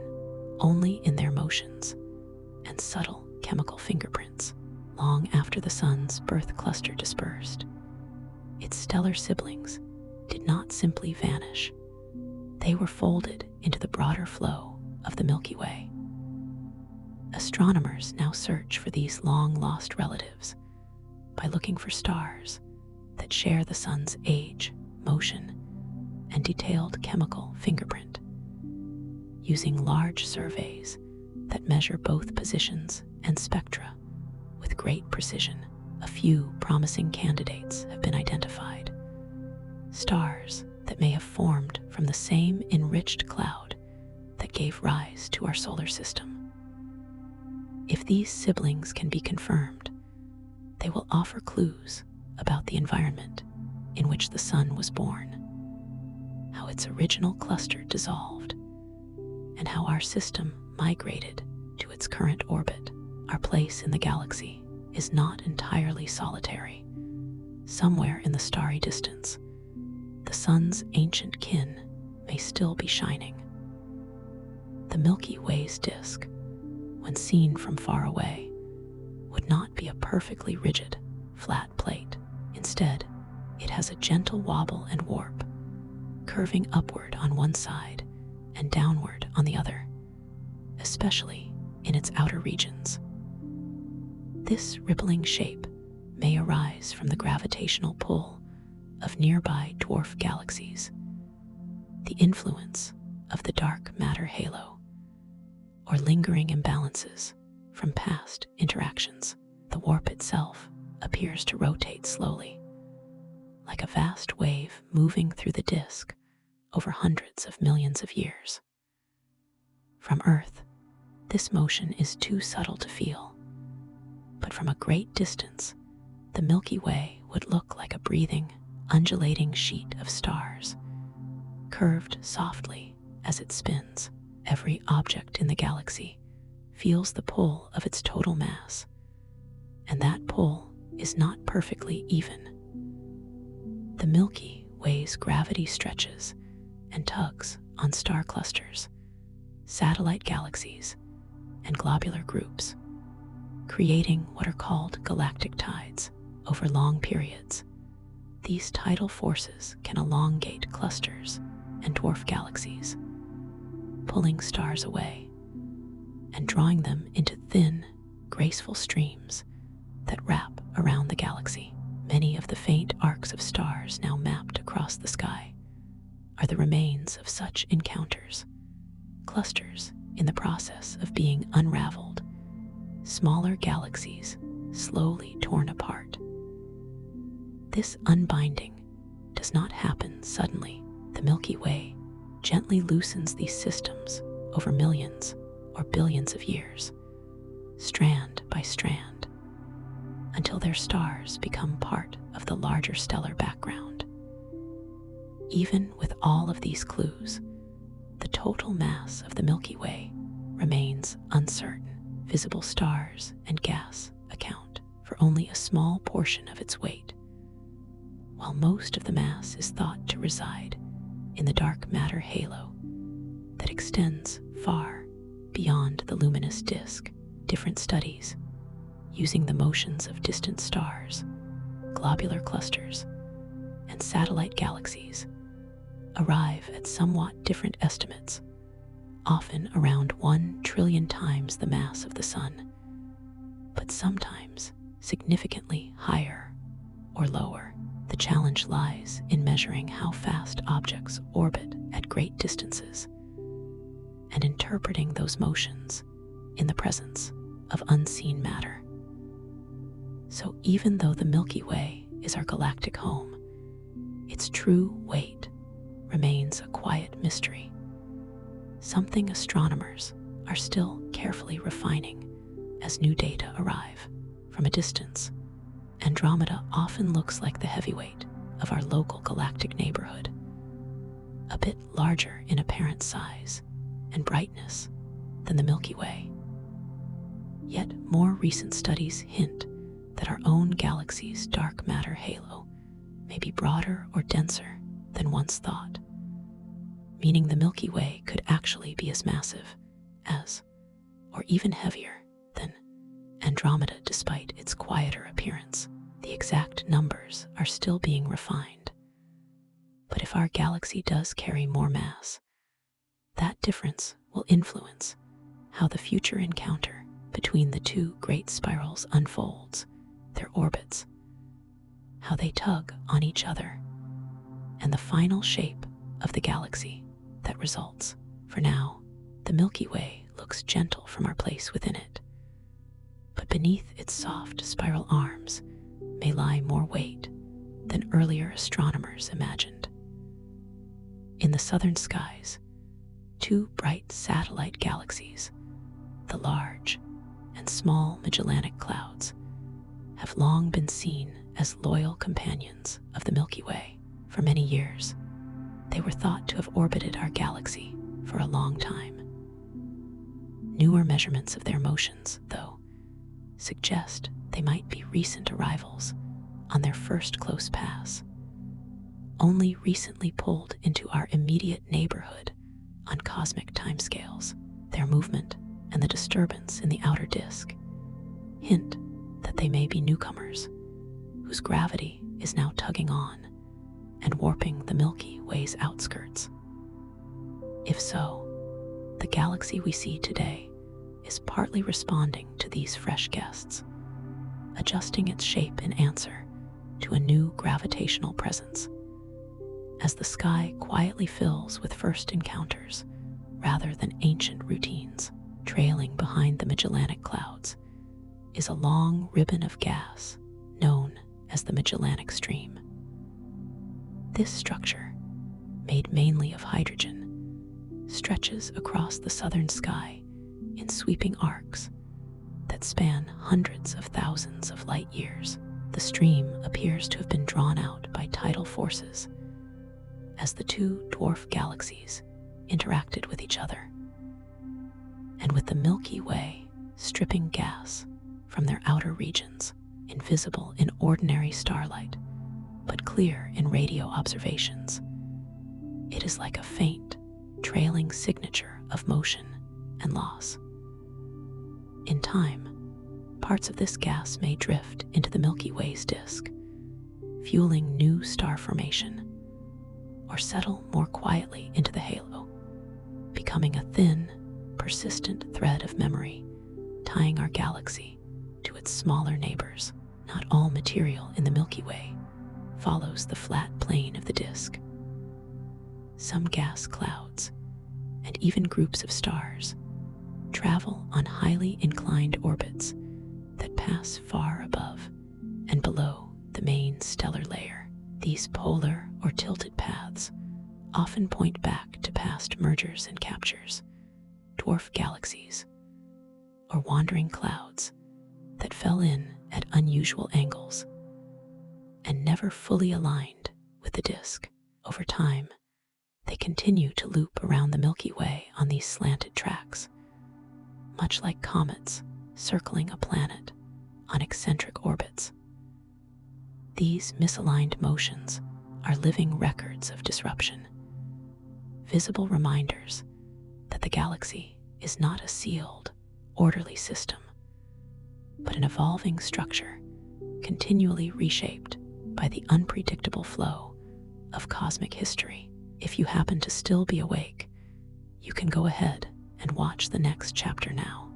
only in their motions and subtle chemical fingerprints. Long after the Sun's birth cluster dispersed, its stellar siblings did not simply vanish. They were folded into the broader flow of the Milky Way. Astronomers now search for these long-lost relatives by looking for stars that share the Sun's age, motion, and detailed chemical fingerprint. Using large surveys that measure both positions and spectra with great precision, a few promising candidates have been identified. Stars that may have formed from the same enriched cloud that gave rise to our solar system. If these siblings can be confirmed, they will offer clues about the environment in which the Sun was born, how its original cluster dissolved, and how our system migrated to its current orbit. Our place in the galaxy is not entirely solitary. Somewhere in the starry distance, the Sun's ancient kin may still be shining. The Milky Way's disk, when seen from far away, would not be a perfectly rigid, flat plate. Instead, it has a gentle wobble and warp, curving upward on one side and downward on the other, especially in its outer regions. This rippling shape may arise from the gravitational pull of nearby dwarf galaxies, the influence of the dark matter halo, or lingering imbalances from past interactions. The warp itself appears to rotate slowly, like a vast wave moving through the disk over hundreds of millions of years. From Earth, this motion is too subtle to feel, but from a great distance, the Milky Way would look like a breathing, undulating sheet of stars, curved softly as it spins. Every object in the galaxy feels the pull of its total mass, and that pull is not perfectly even. The Milky Way's gravity stretches and tugs on star clusters, satellite galaxies, and globular groups, creating what are called galactic tides over long periods. These tidal forces can elongate clusters and dwarf galaxies, pulling stars away and drawing them into thin, graceful streams that wrap around the galaxy. Many of the faint arcs of stars now mapped across the sky are the remains of such encounters, clusters in the process of being unraveled, smaller galaxies slowly torn apart. This unbinding does not happen suddenly. The Milky Way gently loosens these systems over millions or billions of years, strand by strand, until their stars become part of the larger stellar background. Even with all of these clues, the total mass of the Milky Way remains uncertain. Visible stars and gas account for only a small portion of its weight, while most of the mass is thought to reside in the dark matter halo that extends far beyond the luminous disk. Different studies, using the motions of distant stars, globular clusters, and satellite galaxies, arrive at somewhat different estimates, often around 1 trillion times the mass of the Sun, but sometimes significantly higher or lower. The challenge lies in measuring how fast objects orbit at great distances and interpreting those motions in the presence of unseen matter. So even though the Milky Way is our galactic home, its true weight remains a quiet mystery, something astronomers are still carefully refining as new data arrive. From a distance, Andromeda often looks like the heavyweight of our local galactic neighborhood, a bit larger in apparent size and brightness than the Milky Way. Yet more recent studies hint that our own galaxy's dark matter halo may be broader or denser than once thought, meaning the Milky Way could actually be as massive as, or even heavier than, Andromeda despite its quieter appearance. The exact numbers are still being refined, but if our galaxy does carry more mass, that difference will influence how the future encounter between the two great spirals unfolds, their orbits, how they tug on each other, and the final shape of the galaxy that results. For now, the Milky Way looks gentle from our place within it, but beneath its soft spiral arms may lie more weight than earlier astronomers imagined. In the southern skies, two bright satellite galaxies, the large and small Magellanic Clouds, have long been seen as loyal companions of the Milky Way. For many years, they were thought to have orbited our galaxy for a long time. Newer measurements of their motions, though, suggest they might be recent arrivals on their first close pass, only recently pulled into our immediate neighborhood on cosmic timescales. Their movement and the disturbance in the outer disk hint that they may be newcomers whose gravity is now tugging on and warping the Milky Way's outskirts? If so, the galaxy we see today is partly responding to these fresh guests, adjusting its shape in answer to a new gravitational presence. As the sky quietly fills with first encounters rather than ancient routines, trailing behind the Magellanic Clouds is a long ribbon of gas known as the Magellanic Stream. This structure, made mainly of hydrogen, stretches across the southern sky in sweeping arcs that span hundreds of thousands of light years. The stream appears to have been drawn out by tidal forces as the two dwarf galaxies interacted with each other. And with the Milky Way stripping gas from their outer regions, invisible in ordinary starlight, but clear in radio observations, it is like a faint, trailing signature of motion and loss. In time, parts of this gas may drift into the Milky Way's disk, fueling new star formation, or settle more quietly into the halo, becoming a thin, persistent thread of memory tying our galaxy to its smaller neighbors. Not all material in the Milky Way follows the flat plane of the disk. Some gas clouds, and even groups of stars, travel on highly inclined orbits that pass far above and below the main stellar layer. These polar or tilted paths often point back to past mergers and captures, dwarf galaxies, or wandering clouds that fell in at unusual angles and never fully aligned with the disk. Over time, they continue to loop around the Milky Way on these slanted tracks, much like comets circling a planet on eccentric orbits. These misaligned motions are living records of disruption, visible reminders that the galaxy is not a sealed, orderly system, but an evolving structure continually reshaped by the unpredictable flow of cosmic history. If you happen to still be awake, you can go ahead and watch the next chapter now.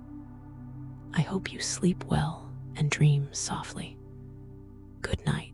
I hope you sleep well and dream softly. Good night.